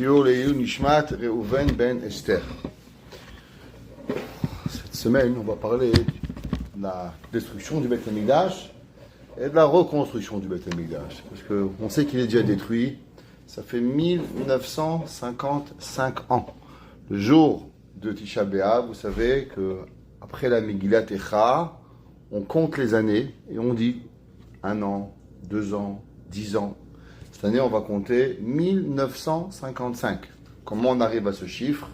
Shiur Leilu Nishmat Reuven ben Esther. Cette semaine, on va parler de la destruction du Beth Amikdash et de la reconstruction du Beth Amikdash. Parce qu'on sait qu'il est déjà détruit. Ça fait 1955 ans. Le jour de Tisha B'Av, vous savez qu'après la Megillat Echa, on compte les années et on dit 1 an, 2 ans, 10 ans. Cette année, on va compter 1955. Comment on arrive à ce chiffre?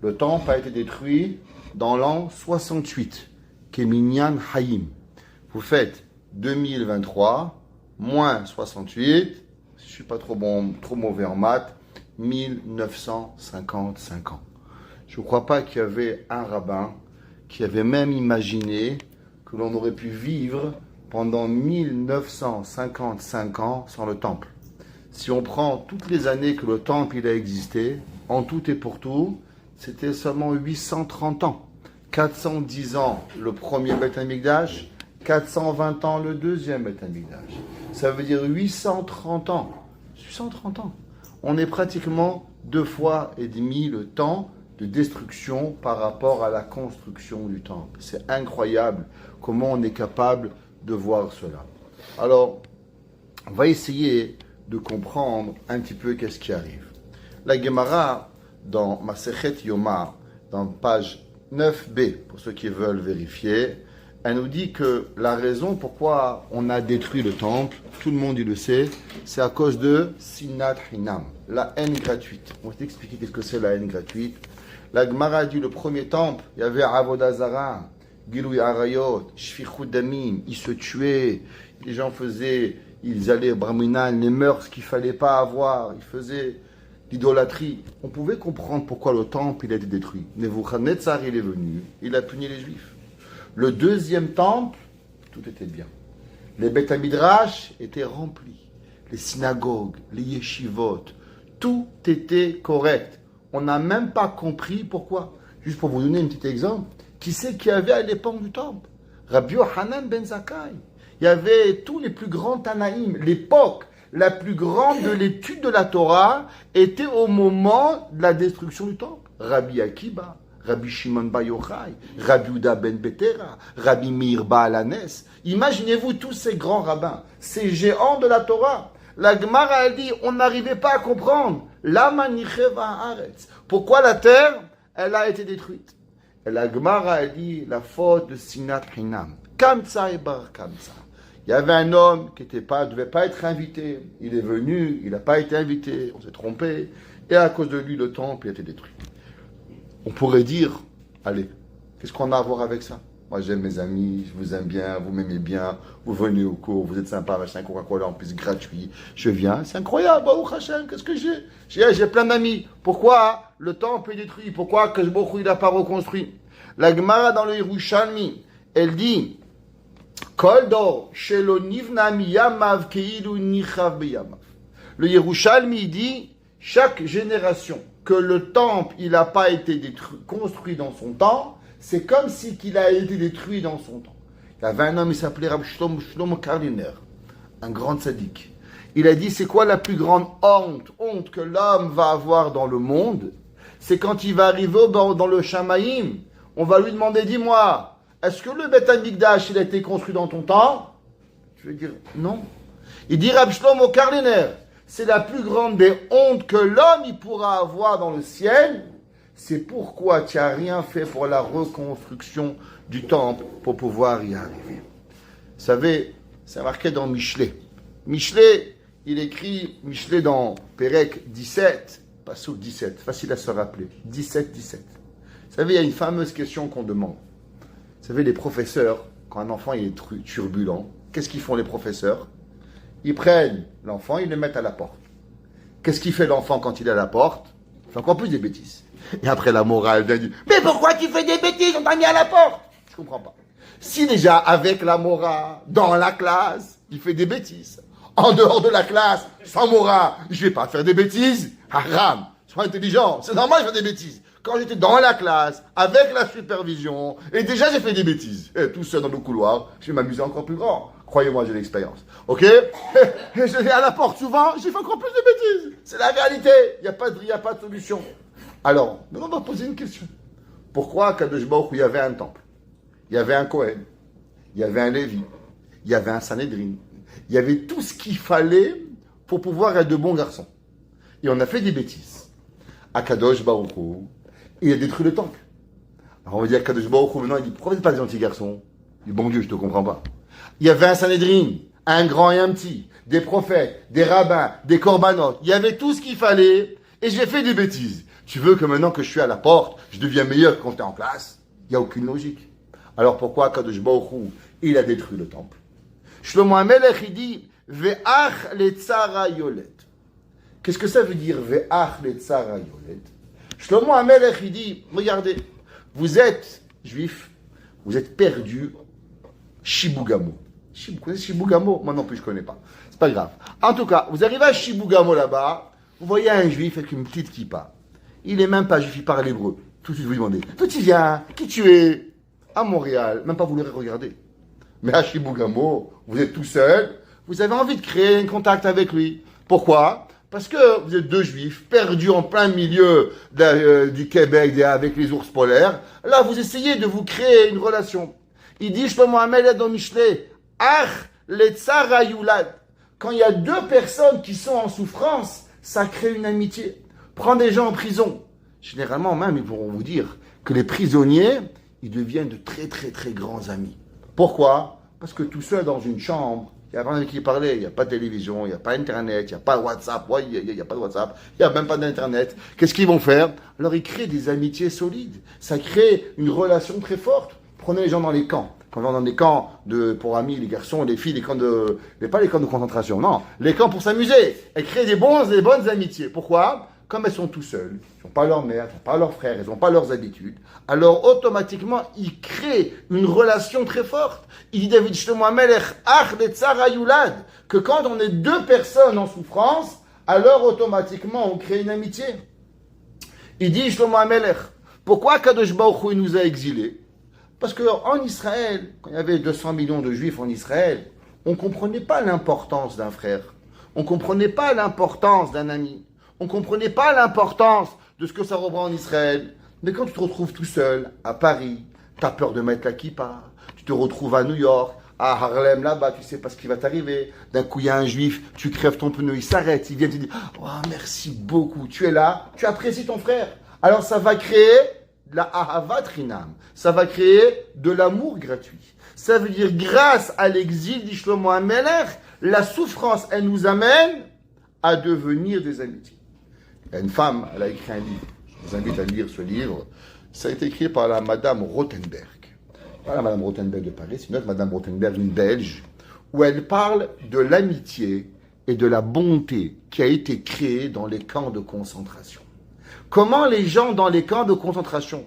Le temple a été détruit dans l'an 68, Keminyan Hayim. Vous faites 2023 moins 68, je ne suis pas trop mauvais en maths, 1955 ans. Je ne crois pas qu'il y avait un rabbin qui avait même imaginé que l'on aurait pu vivre pendant 1955 ans sans le temple. Si on prend toutes les années que le temple il a existé, en tout et pour tout, c'était seulement 830 ans. 410 ans le premier Beth Amikdash, 420 ans le deuxième Beth Amikdash. Ça veut dire 830 ans. 830 ans. On est pratiquement 2 fois et demi le temps de destruction par rapport à la construction du temple. C'est incroyable comment on est capable de voir cela. Alors, on va essayer de comprendre un petit peu qu'est-ce qui arrive. La Gemara, dans Masechet Yoma, dans page 9b, pour ceux qui veulent vérifier, elle nous dit que la raison pourquoi on a détruit le temple, tout le monde il le sait, c'est à cause de Sinat Hinam, la haine gratuite. On va t'expliquer qu'est-ce que c'est la haine gratuite. La Gemara dit le premier temple, il y avait Avodah Zara, Gilui Arayot, Shfichut Damim, ils se tuaient, les gens ils allaient au Brahminan, les mœurs qu'il ne fallait pas avoir, ils faisaient l'idolâtrie. On pouvait comprendre pourquoi le temple il a été détruit. Nebuchadnezzar il est venu, il a puni les Juifs. Le deuxième temple, tout était bien. Les Beth Midrash étaient remplis. Les synagogues, les yeshivot, tout était correct. On n'a même pas compris pourquoi. Juste pour vous donner un petit exemple, qui c'est qu'il y avait à l'époque du temple? Rabbi Yochanan ben Zakkai. Il y avait tous les plus grands Tanaïm. L'époque la plus grande de l'étude de la Torah était au moment de la destruction du temple. Rabbi Akiba, Rabbi Shimon Bar Yochai, Rabbi Uda ben Betera, Rabbi Meir Baal Hanes. Imaginez-vous tous ces grands rabbins, ces géants de la Torah. La Gemara a dit, on n'arrivait pas à comprendre. Lama nicheva haaretz. Pourquoi la terre, elle a été détruite? Et la Gemara a dit, la faute de Sinat Hinam. Kamsa et Bar Kamsa. Il y avait un homme qui ne devait pas être invité. Il est venu, il n'a pas été invité, on s'est trompé. Et à cause de lui, le temple a été détruit. On pourrait dire, allez, qu'est-ce qu'on a à voir avec ça? Moi, j'aime mes amis, je vous aime bien, vous m'aimez bien, vous venez au cours, vous êtes sympa, machin, Coca-Cola en plus gratuit. Je viens, c'est incroyable, Baruch Hashem, qu'est-ce que j'ai? J'ai plein d'amis. Pourquoi le temple est détruit? Pourquoi que il n'a pas reconstruit? La Gemara dans le Yerushalmi, elle dit, le Yerushalmi dit, chaque génération que le temple il n'a pas été construit dans son temps, c'est comme si qu'il a été détruit dans son temps. Il y avait un homme, il s'appelait Rav Shlomo Karliner, un grand tzaddik. Il a dit, c'est quoi la plus grande honte que l'homme va avoir dans le monde? C'est quand il va arriver dans le Shamaïm, on va lui demander, dis-moi, est-ce que le Beth Amikdash il a été construit dans ton temps? Je vais dire, non. Il dit, Rav Shlomo Karliner, c'est la plus grande des hontes que l'homme il pourra avoir dans le ciel. C'est pourquoi tu n'as rien fait pour la reconstruction du temple pour pouvoir y arriver. Vous savez, c'est marqué dans Michelet. Michelet, il écrit, Michelet dans Pérec 17, pas sous 17, facile à se rappeler, 17. Vous savez, il y a une fameuse question qu'on demande. Vous savez, les professeurs, quand un enfant il est turbulent, qu'est-ce qu'ils font les professeurs? Ils prennent l'enfant, ils le mettent à la porte. Qu'est-ce qu'il fait l'enfant quand il est à la porte? Il fait encore plus des bêtises. Et après la morale vient dire, mais pourquoi tu fais des bêtises? On t'a mis à la porte. Je comprends pas. Si déjà avec la morale, dans la classe, il fait des bêtises. En dehors de la classe, sans morale, je vais pas faire des bêtises. Haram, sois intelligent, c'est normal de faire des bêtises. Quand j'étais dans la classe, avec la supervision, et déjà j'ai fait des bêtises. Et tout seul dans le couloir, je vais m'amuser encore plus grand. Croyez-moi, j'ai l'expérience. Ok? Je vais à la porte souvent, j'ai fait encore plus de bêtises. C'est la réalité. Il n'y a pas de solution. Alors, maintenant, on va poser une question. Pourquoi à Kadosh Baruch Hu, il y avait un temple, il y avait un Kohen, il y avait un Lévi, il y avait un Sanhédrin, il y avait tout ce qu'il fallait pour pouvoir être de bons garçons. Et on a fait des bêtises. À Kadosh Baruch Hu, il a détruit le temple. Alors on va dire Kadosh Baruch Hu, maintenant il dit, pourquoi vous n'êtes pas des gentils garçons? Du bon Dieu, je ne te comprends pas. Il y avait un Sanhédrin, un grand et un petit, des prophètes, des rabbins, des corbanotes. Il y avait tout ce qu'il fallait et j'ai fait des bêtises. Tu veux que maintenant que je suis à la porte, je deviens meilleur que quand tu es en classe? Il n'y a aucune logique. Alors pourquoi Kadosh Baruch Hu, il a détruit le temple? Shlomo HaMelech, il dit Ve'ach letzara yolet. Qu'est-ce que ça veut dire Ve'ach letzara yolet? Shlomo HaMelech, il dit regardez, vous êtes juifs, vous êtes perdus, Shibugamo. Vous connaissez Shibugamo? Moi non plus, je ne connais pas. C'est pas grave. En tout cas, vous arrivez à Shibugamo là-bas, vous voyez un juif avec une petite kippa. Il n'est même pas juif, il parle hébreu. Tout de suite, vous lui demandez d'où tu viens? Qui tu es? À Montréal. Même pas vous l'aurez regardé. Mais à Shibugamo, vous êtes tout seul, vous avez envie de créer un contact avec lui. Pourquoi? Parce que vous êtes deux juifs perdus en plein milieu du Québec avec les ours polaires. Là, vous essayez de vous créer une relation. Il dit, Shlomo HaMelech dans Mishlei, Ach letzara yulad. Quand il y a deux personnes qui sont en souffrance, ça crée une amitié. Prends des gens en prison. Généralement, même, ils pourront vous dire que les prisonniers, ils deviennent de très, très, très grands amis. Pourquoi? Parce que tout seul dans une chambre, il n'y a rien qui parlait. Il n'y a pas de télévision, il n'y a pas Internet, il n'y a pas de WhatsApp. Ouais, il n'y a pas de WhatsApp, il n'y a même pas d'Internet. Qu'est-ce qu'ils vont faire? Alors, ils créent des amitiés solides. Ça crée une relation très forte. Prenez les gens dans les camps. Quand on va dans des camps pour amis, les garçons, les filles, mais pas les camps de concentration, non. Les camps pour s'amuser. Elles créent des bonnes amitiés. Pourquoi? Comme elles sont tout seules, ils n'ont pas leur mère, ils n'ont pas leurs frères, ils n'ont pas leurs habitudes, alors automatiquement, ils créent une relation très forte. Il dit David Shlomo HaMelech, Ach letzara yulad, que quand on est deux personnes en souffrance, alors automatiquement, on crée une amitié. Il dit Shlomo HaMelech, pourquoi Kadosh Baruch Hu nous a exilés? Parce qu'en Israël, quand il y avait 200 millions de juifs en Israël, on ne comprenait pas l'importance d'un frère. On ne comprenait pas l'importance d'un ami. On ne comprenait pas l'importance de ce que ça reprend en Israël. Mais quand tu te retrouves tout seul, à Paris, tu as peur de mettre la kippa. Tu te retrouves à New York, à Harlem, là-bas, tu ne sais pas ce qui va t'arriver. D'un coup, il y a un juif, tu crèves ton pneu, il s'arrête, il vient te dire « Oh, merci beaucoup, tu es là, tu apprécies ton frère. » Alors ça va créer de la ahavat rinam. Ça va créer de l'amour gratuit. Ça veut dire, grâce à l'exil d'Shlomo HaMelech, la souffrance, elle nous amène à devenir des amitiés. Il y a une femme, elle a écrit un livre. Je vous invite à lire ce livre. Ça a été écrit par la Madame Rothenberg. Pas la Madame Rothenberg de Paris, c'est une autre Madame Rothenberg, une Belge, où elle parle de l'amitié et de la bonté qui a été créée dans les camps de concentration. Comment les gens dans les camps de concentration,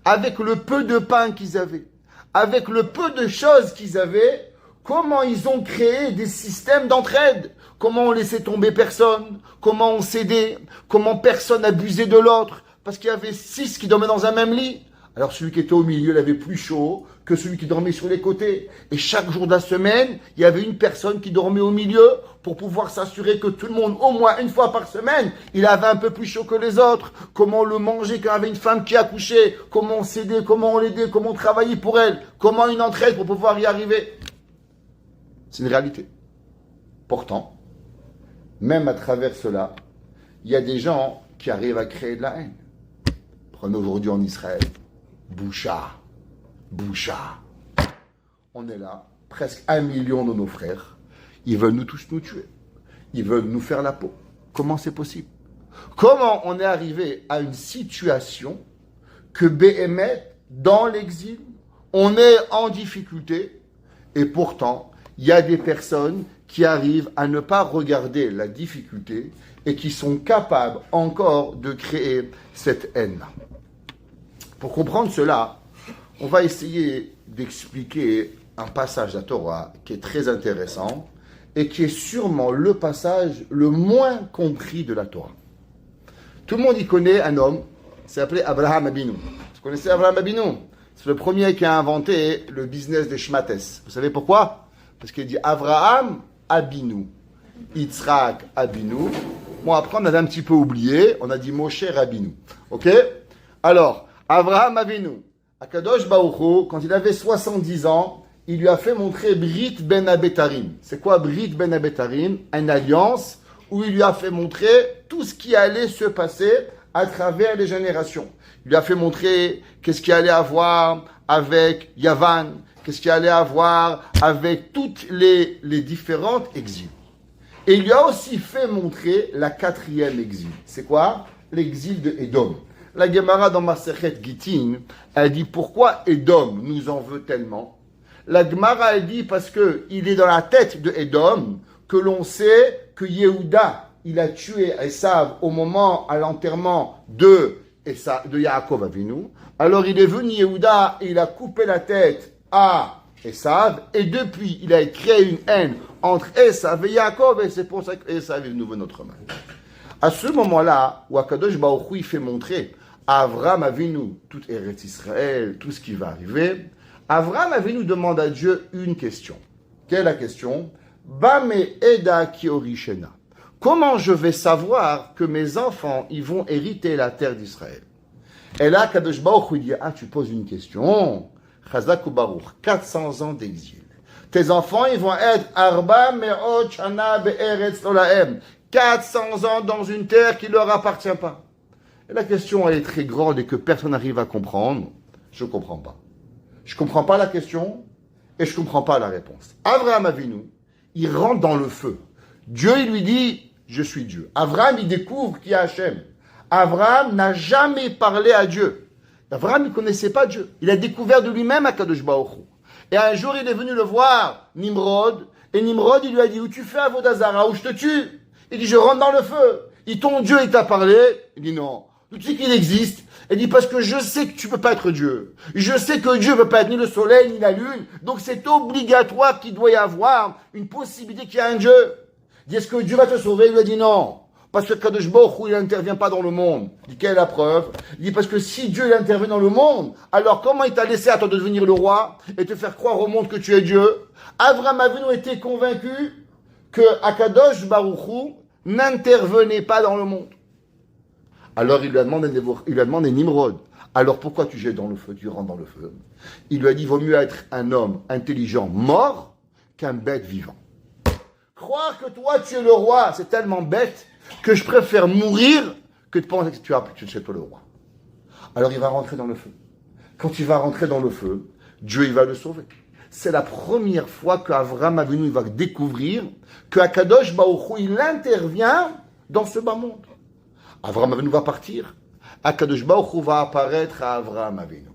avec le peu de pain qu'ils avaient, avec le peu de choses qu'ils avaient, comment ils ont créé des systèmes d'entraide? Comment on laissait tomber personne? Comment on s'aidait? Comment personne abusait de l'autre? Parce qu'il y avait 6 qui dormaient dans un même lit. Alors celui qui était au milieu, il avait plus chaud que celui qui dormait sur les côtés. Et chaque jour de la semaine, il y avait une personne qui dormait au milieu pour pouvoir s'assurer que tout le monde, au moins une fois par semaine, il avait un peu plus chaud que les autres. Comment on le mangeait quand il y avait une femme qui accouchait? Comment on s'aidait? Comment on l'aidait? Comment on travaillait pour elle? Comment une entraide pour pouvoir y arriver? C'est une réalité. Pourtant, même à travers cela, il y a des gens qui arrivent à créer de la haine. Prenez aujourd'hui en Israël, Boucha. On est là, presque 1 million de nos frères. Ils veulent nous tous nous tuer. Ils veulent nous faire la peau. Comment c'est possible? Comment on est arrivé à une situation que Béhémet, dans l'exil, on est en difficulté et pourtant, il y a des personnes qui arrivent à ne pas regarder la difficulté et qui sont capables encore de créer cette haine-là. Pour comprendre cela, on va essayer d'expliquer un passage de la Torah qui est très intéressant et qui est sûrement le passage le moins compris de la Torah. Tout le monde y connaît un homme, c'est appelé Abraham Abinu. Vous connaissez Abraham Abinu? C'est le premier qui a inventé le business des shmates. Vous savez pourquoi? Parce qu'il dit Avraham Abinu, Yitzhak Abinu. Bon, après, on avait un petit peu oublié. On a dit Moshe Rabinu. Ok? Alors, Avraham Avinu, Akadosh Baruch Hu, quand il avait 70 ans, il lui a fait montrer Brit Ben Abetarim. C'est quoi Brit Ben Abetarim? Une alliance où il lui a fait montrer tout ce qui allait se passer à travers les générations. Il lui a fait montrer qu'est-ce qu'il allait avoir avec Yavan, qu'est-ce qu'il allait avoir avec toutes les différentes exils. Et il lui a aussi fait montrer la 4e exil. C'est quoi? L'exil de Édom. La Gemara dans Masechet Gittin, elle dit pourquoi Édom nous en veut tellement? La Gemara, elle dit parce que il est dans la tête de Édom que l'on sait que Yehuda, il a tué Esav au moment à l'enterrement de Yaakov Avinu. Alors il est venu Yehuda et il a coupé la tête à Esav et depuis il a créé une haine entre Esav et Yaakov et c'est pour ça qu'Esav est nouveau notre main. À ce moment-là, où Akadosh Baruch Hu fait montrer à Avraham Avinu tout Eretz Israël, tout ce qui va arriver, Avraham Avinu demande à Dieu une question. Quelle est la question? Bame Eda Kiorishena. Comment je vais savoir que mes enfants ils vont hériter la terre d'Israël? Et là, Kadosh Baruch Hu dit, tu poses une question. Chazak ou Baruch, 400 ans d'exil. Tes enfants, ils vont être Arba Me'ot Shana Be'eretz Lolahem. 400 ans dans une terre qui ne leur appartient pas. Et la question, elle est très grande et que personne n'arrive à comprendre. Je ne comprends pas. Je ne comprends pas la question et je ne comprends pas la réponse. Avraham Avinu, il rentre dans le feu. Dieu, il lui dit, je suis Dieu. Avraham, il découvre qui est Hachem. Avraham n'a jamais parlé à Dieu. Avraham, il ne connaissait pas Dieu. Il a découvert de lui-même Akadosh Baruch Hu. Et un jour, il est venu le voir, Nimrod. Et Nimrod, il lui a dit, où tu fais Avodazara, où je te tue? Il dit, je rentre dans le feu. Il dit, ton Dieu, il t'a parlé? Il dit, non. Tu sais qu'il existe? Il dit, parce que je sais que tu ne peux pas être Dieu. Je sais que Dieu ne peut pas être ni le soleil, ni la lune. Donc c'est obligatoire qu'il doit y avoir une possibilité qu'il y a un Dieu. Il dit, est-ce que Dieu va te sauver? Il lui a dit, non. Parce que Kadosh Baruch Hu, il n'intervient pas dans le monde. Il dit, quelle est la preuve? Il dit, parce que si Dieu il intervient dans le monde, alors comment il t'a laissé à toi de devenir le roi et te faire croire au monde que tu es Dieu? Avraham Avinu était convaincu que Akadosh Baruch Hu n'intervenait pas dans le monde. Alors il lui a demandé Nimrod, alors pourquoi tu jettes dans le feu, tu rentres dans le feu? Il lui a dit, vaut mieux être un homme intelligent mort qu'un bête vivant. Croire que toi tu es le roi, c'est tellement bête que je préfère mourir que de penser que tu es toi le roi. Alors il va rentrer dans le feu. Quand il va rentrer dans le feu, Dieu il va le sauver. C'est la première fois qu'Avraham Avinu va découvrir que Akadosh Baruch Hu il intervient dans ce bas monde. Avraham Avinu va partir. Akadosh Baruch Hu va apparaître à Avraham Avinu.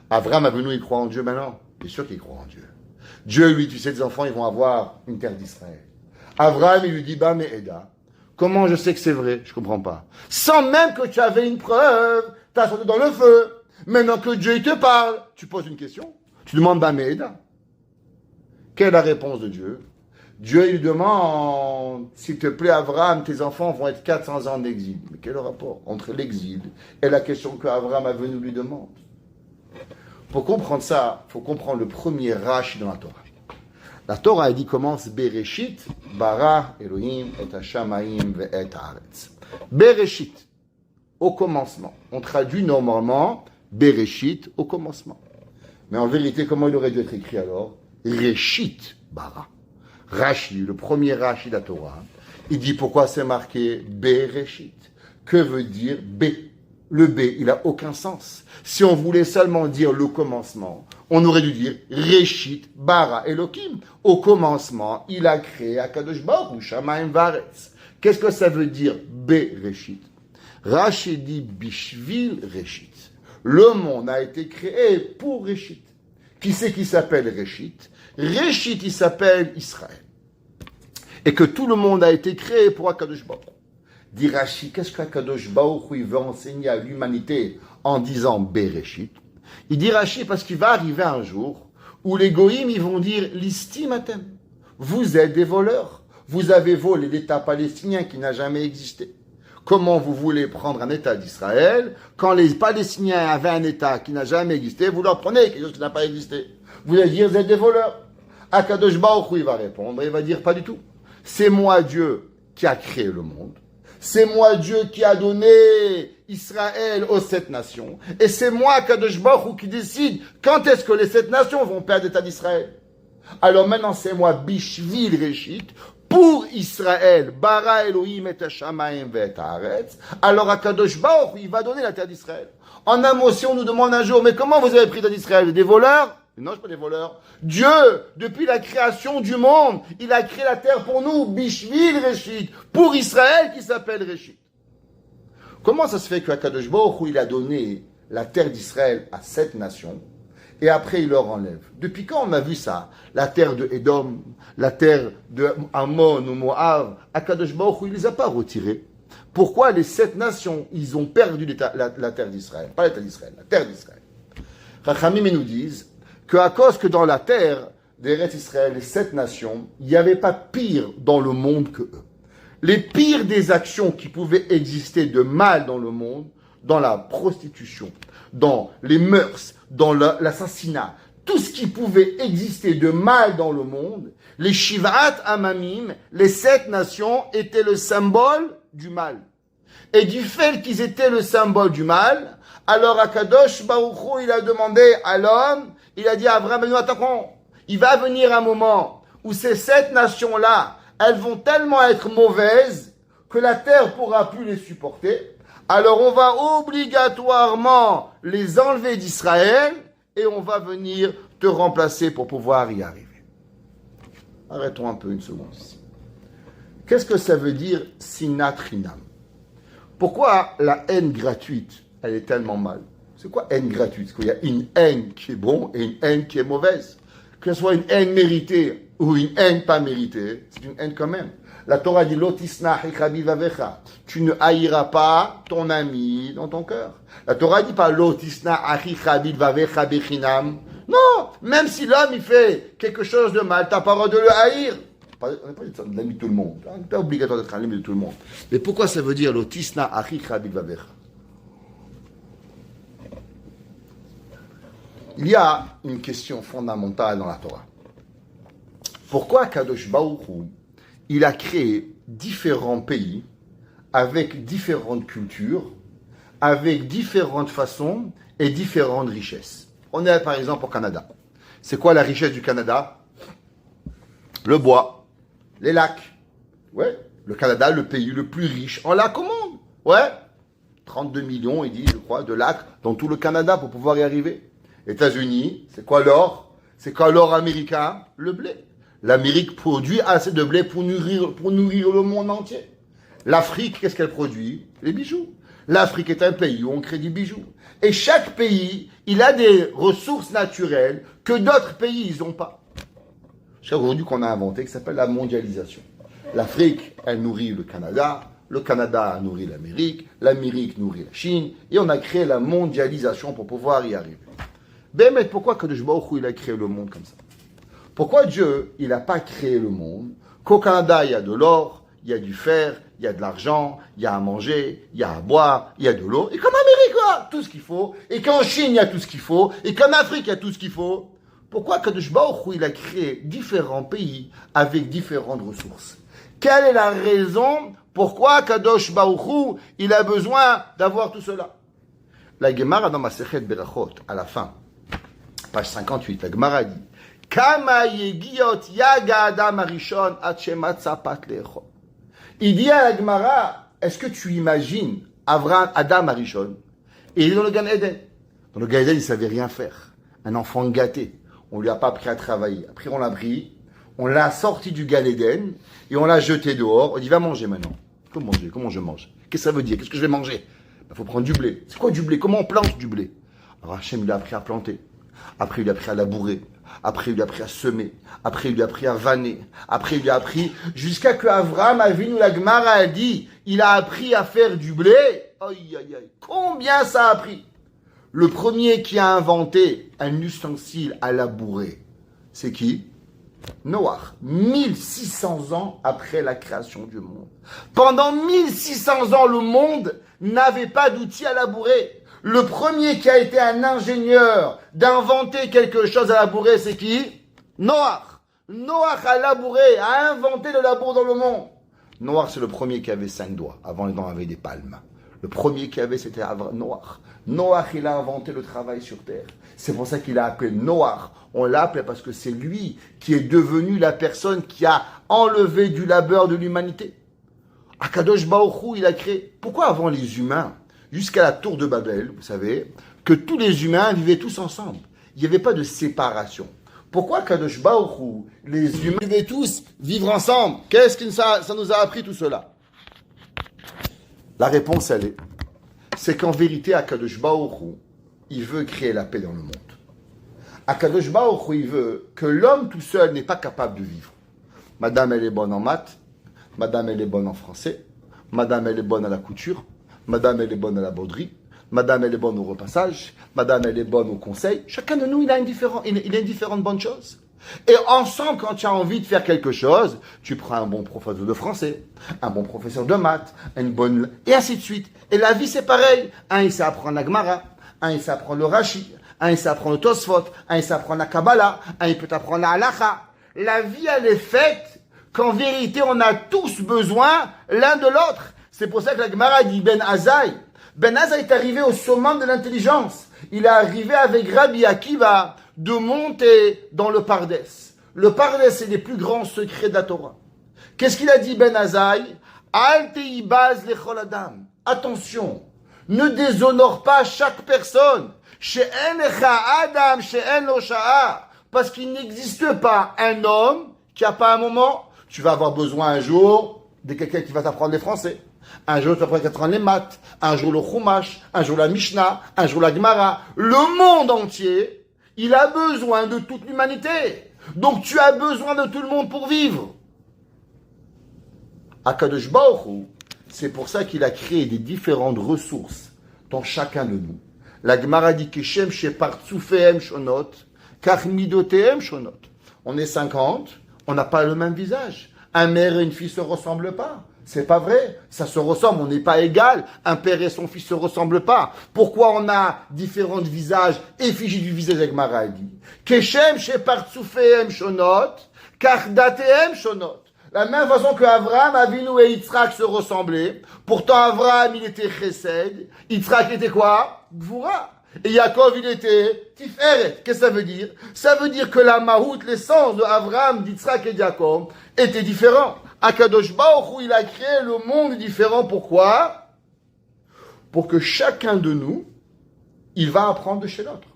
Avraham Avinu il croit en Dieu maintenant. Bien sûr qu'il croit en Dieu. Dieu lui, tu sais, tes enfants ils vont avoir une terre d'Israël. Avraham il lui dit bah mais Eda. Comment je sais que c'est vrai? Je ne comprends pas. Sans même que tu avais une preuve, tu as sauté dans le feu. Maintenant que Dieu il te parle, tu poses une question. Tu demandes Baméda. Quelle est la réponse de Dieu? Dieu il lui demande, s'il te plaît Avraham, tes enfants vont être 400 ans d'exil. Mais quel est le rapport entre l'exil et la question que Avraham a venu lui demander? Pour comprendre ça, il faut comprendre le premier Rashi dans la Torah. La Torah, elle dit, commence Bereshit, bara Elohim et Hashamaim ve et haaretz. Bereshit, au commencement. On traduit normalement Bereshit, au commencement. Mais en vérité, comment il aurait dû être écrit alors? Reshit, bara. Rashi, le premier Rashi de la Torah, il dit pourquoi c'est marqué Bereshit. Que veut dire B? Le B, il n'a aucun sens. Si on voulait seulement dire le commencement, on aurait dû dire Reshit bara Elohim. Au commencement, il a créé Akadosh Baruch Hu, Shamayim Varetz. Qu'est-ce que ça veut dire Bereshit? Rashi dit Bishvil Reshit. Le monde a été créé pour Reshit. Qui c'est qui s'appelle Reshit? Reshit, il s'appelle Israël. Et que tout le monde a été créé pour Akadosh Baruch Hu. Dit Rashi, qu'est-ce qu'Akadosh Baruch Hu veut enseigner à l'humanité en disant Bereshit? Il dit Rashi parce qu'il va arriver un jour où les goïms ils vont dire l'istimatem. Vous êtes des voleurs. Vous avez volé l'État palestinien qui n'a jamais existé. Comment vous voulez prendre un État d'Israël quand les Palestiniens avaient un État qui n'a jamais existé? Vous leur prenez quelque chose qui n'a pas existé. Vous allez dire vous êtes des voleurs. Akadosh Baruch Hu, il va répondre, il va dire pas du tout. C'est moi Dieu qui a créé le monde. C'est moi Dieu qui a donné Israël aux 7 nations. Et c'est moi, Kadosh Baruch Hu, qui décide quand est-ce que les 7 nations vont perdre l'État d'Israël. Alors maintenant, c'est moi, Bishvil Reshit, pour Israël, Bara Elohim et Hashamayim et Haaretz. Alors à Kadosh Baruch Hu, il va donner la terre d'Israël. En un mot, si on nous demande un jour, mais comment vous avez pris la terre d'Israël? Des voleurs? Non, je ne suis pas des voleurs. Dieu, depuis la création du monde, il a créé la terre pour nous, Bishvil Reshit, pour Israël qui s'appelle Reshit. Comment ça se fait qu'Akadosh Baruch Hu, il a donné la terre d'Israël à 7 nations et après il leur enlève? Depuis quand on a vu ça? La terre de Édom, la terre de Ammon ou Moab, Akadosh Baruch Hu, il ne les a pas retirés. Pourquoi les 7 nations, ils ont perdu la terre d'Israël? Pas l'État d'Israël, la terre d'Israël. Chachamim nous disent qu'à cause que dans la terre d'Eretz Israël, les 7 nations, il n'y avait pas pire dans le monde que eux. Les pires des actions qui pouvaient exister de mal dans le monde, dans la prostitution, dans les mœurs, dans l'assassinat, tout ce qui pouvait exister de mal dans le monde, les Shivat Amamim, les 7 nations, étaient le symbole du mal. Et du fait qu'ils étaient le symbole du mal, alors Akadosh Baruch Hu, il a demandé à l'homme, il a dit à Abraham, attends, il va venir un moment où ces 7 nations-là, elles vont tellement être mauvaises que la terre ne pourra plus les supporter. Alors on va obligatoirement les enlever d'Israël et on va venir te remplacer pour pouvoir y arriver. Arrêtons un peu une seconde ici. Qu'est-ce que ça veut dire sinat chinam? Pourquoi la haine gratuite, elle est tellement mal? C'est quoi haine gratuite? Parce qu'il y a une haine qui est bonne et une haine qui est mauvaise. Que ce soit une haine méritée ou une haine pas méritée, c'est une haine quand même. La Torah dit Lotisna vavecha. Tu ne haïras pas ton ami dans ton cœur. La Torah dit pas Lotisna vavecha bechinam. Non, même si l'homme il fait quelque chose de mal, t'as pas le droit de le haïr. On n'a pas dit de l'ami de tout le monde. C'est pas obligatoire d'être un ami de tout le monde. Mais pourquoi ça veut dire Lotisna vavecha? Il y a une question fondamentale dans la Torah. Pourquoi Kadosh Baruch Hu, il a créé différents pays avec différentes cultures, avec différentes façons et différentes richesses? On est par exemple au Canada. C'est quoi la richesse du Canada? Le bois, les lacs. Ouais, le Canada, le pays le plus riche en lacs au monde. Ouais, 32 millions, il dit, je crois, de lacs dans tout le Canada pour pouvoir y arriver. États-Unis, c'est quoi l'or? C'est quoi l'or américain? Le blé. L'Amérique produit assez de blé pour nourrir le monde entier. L'Afrique, qu'est-ce qu'elle produit? Les bijoux. L'Afrique est un pays où on crée du bijou. Et chaque pays, il a des ressources naturelles que d'autres pays, ils n'ont pas. C'est aujourd'hui qu'on a inventé, qui s'appelle la mondialisation. L'Afrique, elle nourrit le Canada nourrit l'Amérique nourrit la Chine, et on a créé la mondialisation pour pouvoir y arriver. Ben, mais pourquoi Kadosh Baruch Hu, il a créé le monde comme ça? Pourquoi Dieu, il n'a pas créé le monde? Qu'au Canada, il y a de l'or, il y a du fer, il y a de l'argent, il y a à manger, il y a à boire, il y a de l'eau. Et qu'en Amérique, quoi, tout ce qu'il faut. Et qu'en Chine, il y a tout ce qu'il faut. Et qu'en Afrique, il y a tout ce qu'il faut. Pourquoi Kadosh Baruch Hu, il a créé différents pays avec différentes ressources? Quelle est la raison pourquoi Kadosh Baruch Hu, il a besoin d'avoir tout cela? La Gemara dans Masechet Berachot, à la fin, page 58, la Gemara dit Kama yegiot yaga adam arishon ad shematza pat le'echol. Il dit à la Gemara, est-ce que tu imagines Adam Arishon? Et il est dans le Gan Eden. Dans le Gan Eden, il ne savait rien faire. Un enfant gâté. On ne lui a pas appris à travailler. Après, on l'a pris, on l'a sorti du Gan Eden et on l'a jeté dehors. On dit, va manger maintenant. Comment je mange? Qu'est-ce que ça veut dire? Qu'est-ce que je vais manger? Il faut prendre du blé. C'est quoi du blé? Comment on plante du blé? Alors Hachem lui a appris à planter. Après, il lui a appris à labourer. Après, il lui a appris à semer. Après, il lui a appris à vanner. Après, il lui a appris jusqu'à que Avraham Avinu, la Gemara a dit, il a appris à faire du blé. Aïe, aïe, aïe. Combien ça a pris? Le premier qui a inventé un ustensile à labourer, c'est qui? Noach. 1600 ans après la création du monde. Pendant 1600 ans, le monde n'avait pas d'outils à labourer. Le premier qui a été un ingénieur d'inventer quelque chose à labourer, c'est qui? Noach. Noach a labouré, a inventé le labour dans le monde. Noach, c'est le premier qui avait 5 doigts. Avant, les dents avaient des palmes. Le premier qui avait, c'était Noach. Noach, il a inventé le travail sur terre. C'est pour ça qu'il a appelé Noach. On l'a appelé parce que c'est lui qui est devenu la personne qui a enlevé du labeur de l'humanité. Akadosh Baruch Hu, il a créé. Pourquoi avant les humains, jusqu'à la tour de Babel, vous savez, que tous les humains vivaient tous ensemble? Il n'y avait pas de séparation. Pourquoi Akadosh Baruch Hu, les humains vivaient tous vivre ensemble? Qu'est-ce que ça nous a appris tout cela? La réponse, elle est, c'est qu'en vérité, Akadosh Baruch Hu, il veut créer la paix dans le monde. Akadosh Baruch Hu, il veut que l'homme tout seul n'est pas capable de vivre. Madame, elle est bonne en maths. Madame, elle est bonne en français. Madame, elle est bonne à la couture. Madame, elle est bonne à la broderie. Madame, elle est bonne au repassage. Madame, elle est bonne au conseil. Chacun de nous, il a une différente bonne chose. Et ensemble, quand tu as envie de faire quelque chose, tu prends un bon professeur de français, un bon professeur de maths, une bonne... et ainsi de suite. Et la vie, c'est pareil. Un, il sait apprendre la Gemara. Un, il sait apprendre le Rashi. Un, il sait apprendre le Tosfot. Un, il sait apprendre la Kabbalah. Un, il peut apprendre la Halacha. La vie, elle est faite qu'en vérité, on a tous besoin l'un de l'autre. C'est pour ça que la Gemara dit Ben Azaï. Ben Azaï est arrivé au summum de l'intelligence. Il est arrivé avec Rabbi Akiva de monter dans le Pardès. Le Pardès, c'est les plus grands secrets de la Torah. Qu'est-ce qu'il a dit Ben Azaï? Al teibaz lechol adam. Attention, ne déshonore pas chaque personne. She'en lecha adam, she'en lo sha'a. Parce qu'il n'existe pas un homme qui n'a pas un moment. Tu vas avoir besoin un jour de quelqu'un qui va t'apprendre les français. Un jour, tu vas apprendre les maths. Un jour, le Chumash. Un jour, la Mishnah. Un jour, la Gemara. Le monde entier, il a besoin de toute l'humanité. Donc, tu as besoin de tout le monde pour vivre. Akadosh Baruch Hu, c'est pour ça qu'il a créé des différentes ressources dans chacun de nous. La Gemara dit que Shem shepartzufehem shonot, kach midotehem shonot. On est 50, on n'a pas le même visage. Un mère et une fille se ressemblent pas. C'est pas vrai. Ça se ressemble. On n'est pas égal. Un père et son fils se ressemblent pas. Pourquoi on a différents visages, effigies du visage avec Gemara dit Keshem shepartzufehem shonot, kach datehem shonot. La même façon que Abraham, Avinu et Yitzhak se ressemblaient. Pourtant, Abraham, il était Chesed. Yitzhak était quoi? Gvura. Et Yaakov, il était Tiferet. Qu'est-ce que ça veut dire? Ça veut dire que la Mahout, l'essence de Abraham, d'Yitzhak et de Yaakov, était différent. Akadosh Baruch Hu, il a créé le monde différent. Pourquoi? Pour que chacun de nous, il va apprendre de chez l'autre.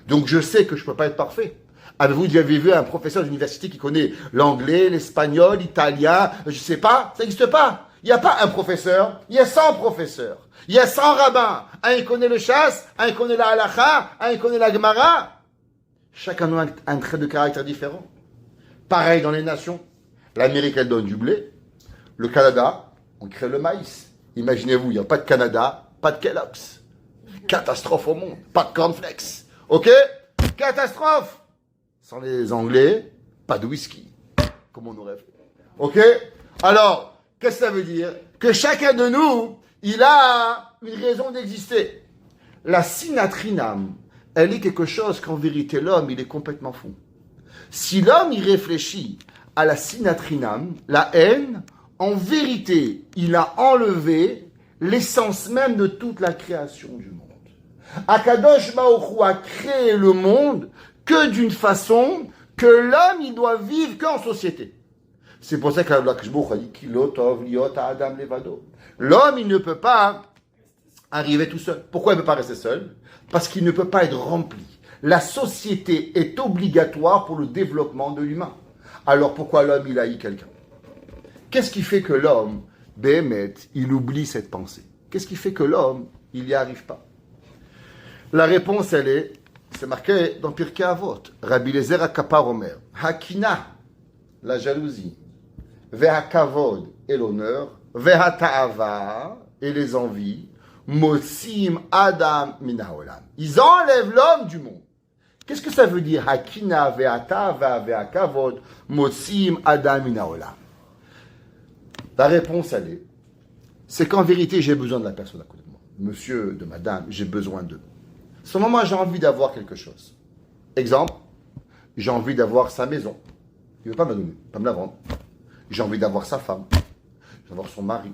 Donc, je sais que je ne peux pas être parfait. Avez-vous déjà vu un professeur d'université qui connaît l'anglais, l'espagnol, l'italien, je ne sais pas, ça n'existe pas. Il n'y a pas un professeur, il y a 100 professeurs. Il y a 100 rabbins. Un, il connaît le chasse, un, il connaît la halacha, un, il connaît la gemara. Chacun a un trait de caractère différent. Pareil dans les nations. L'Amérique, elle donne du blé. Le Canada, on crée le maïs. Imaginez-vous, il n'y a pas de Canada, pas de Kellogg's. Catastrophe au monde. Pas de cornflakes. Ok? Catastrophe! Sans les Anglais, pas de whisky. Comme on aurait fait. Ok? Alors, qu'est-ce que ça veut dire? Que chacun de nous, il a une raison d'exister. La sinatrinam, elle est quelque chose qu'en vérité, l'homme, il est complètement fou. Si l'homme, il réfléchit à la sinatrinam, la haine, en vérité, il a enlevé l'essence même de toute la création du monde. Akadosh Baruch Hu a créé le monde que d'une façon que l'homme, il doit vivre qu'en société. C'est pour ça qu'Akadosh Baruch Hu a dit Kilotov liot adam levado. L'homme, il ne peut pas arriver tout seul. Pourquoi il ne peut pas rester seul? Parce qu'il ne peut pas être rempli. La société est obligatoire pour le développement de l'humain. Alors pourquoi l'homme, il haït quelqu'un? Qu'est-ce qui fait que l'homme, Béhémet, il oublie cette pensée? Qu'est-ce qui fait que l'homme, il n'y arrive pas? La réponse, elle est, c'est marqué dans Pirkei Avot. Rabbi Eliezer HaKapar Omer, Hakina, la jalousie, Ve'hakavod, et l'honneur, Ve'hata'ava, et les envies, Mosim Adam min haolam. Ils enlèvent l'homme du monde. Qu'est-ce que ça veut dire? Hakina, Ve'hata'ava, Ve'hakavod, Mosim Adam min haolam. La réponse, elle est, c'est qu'en vérité, j'ai besoin de la personne à côté de moi. Monsieur, de madame, j'ai besoin d'eux. À ce moment, j'ai envie d'avoir quelque chose. Exemple, J'ai envie d'avoir sa maison. Il ne veut pas me la donner, pas me la vendre. J'ai envie d'avoir sa femme. Je veux avoir son mari.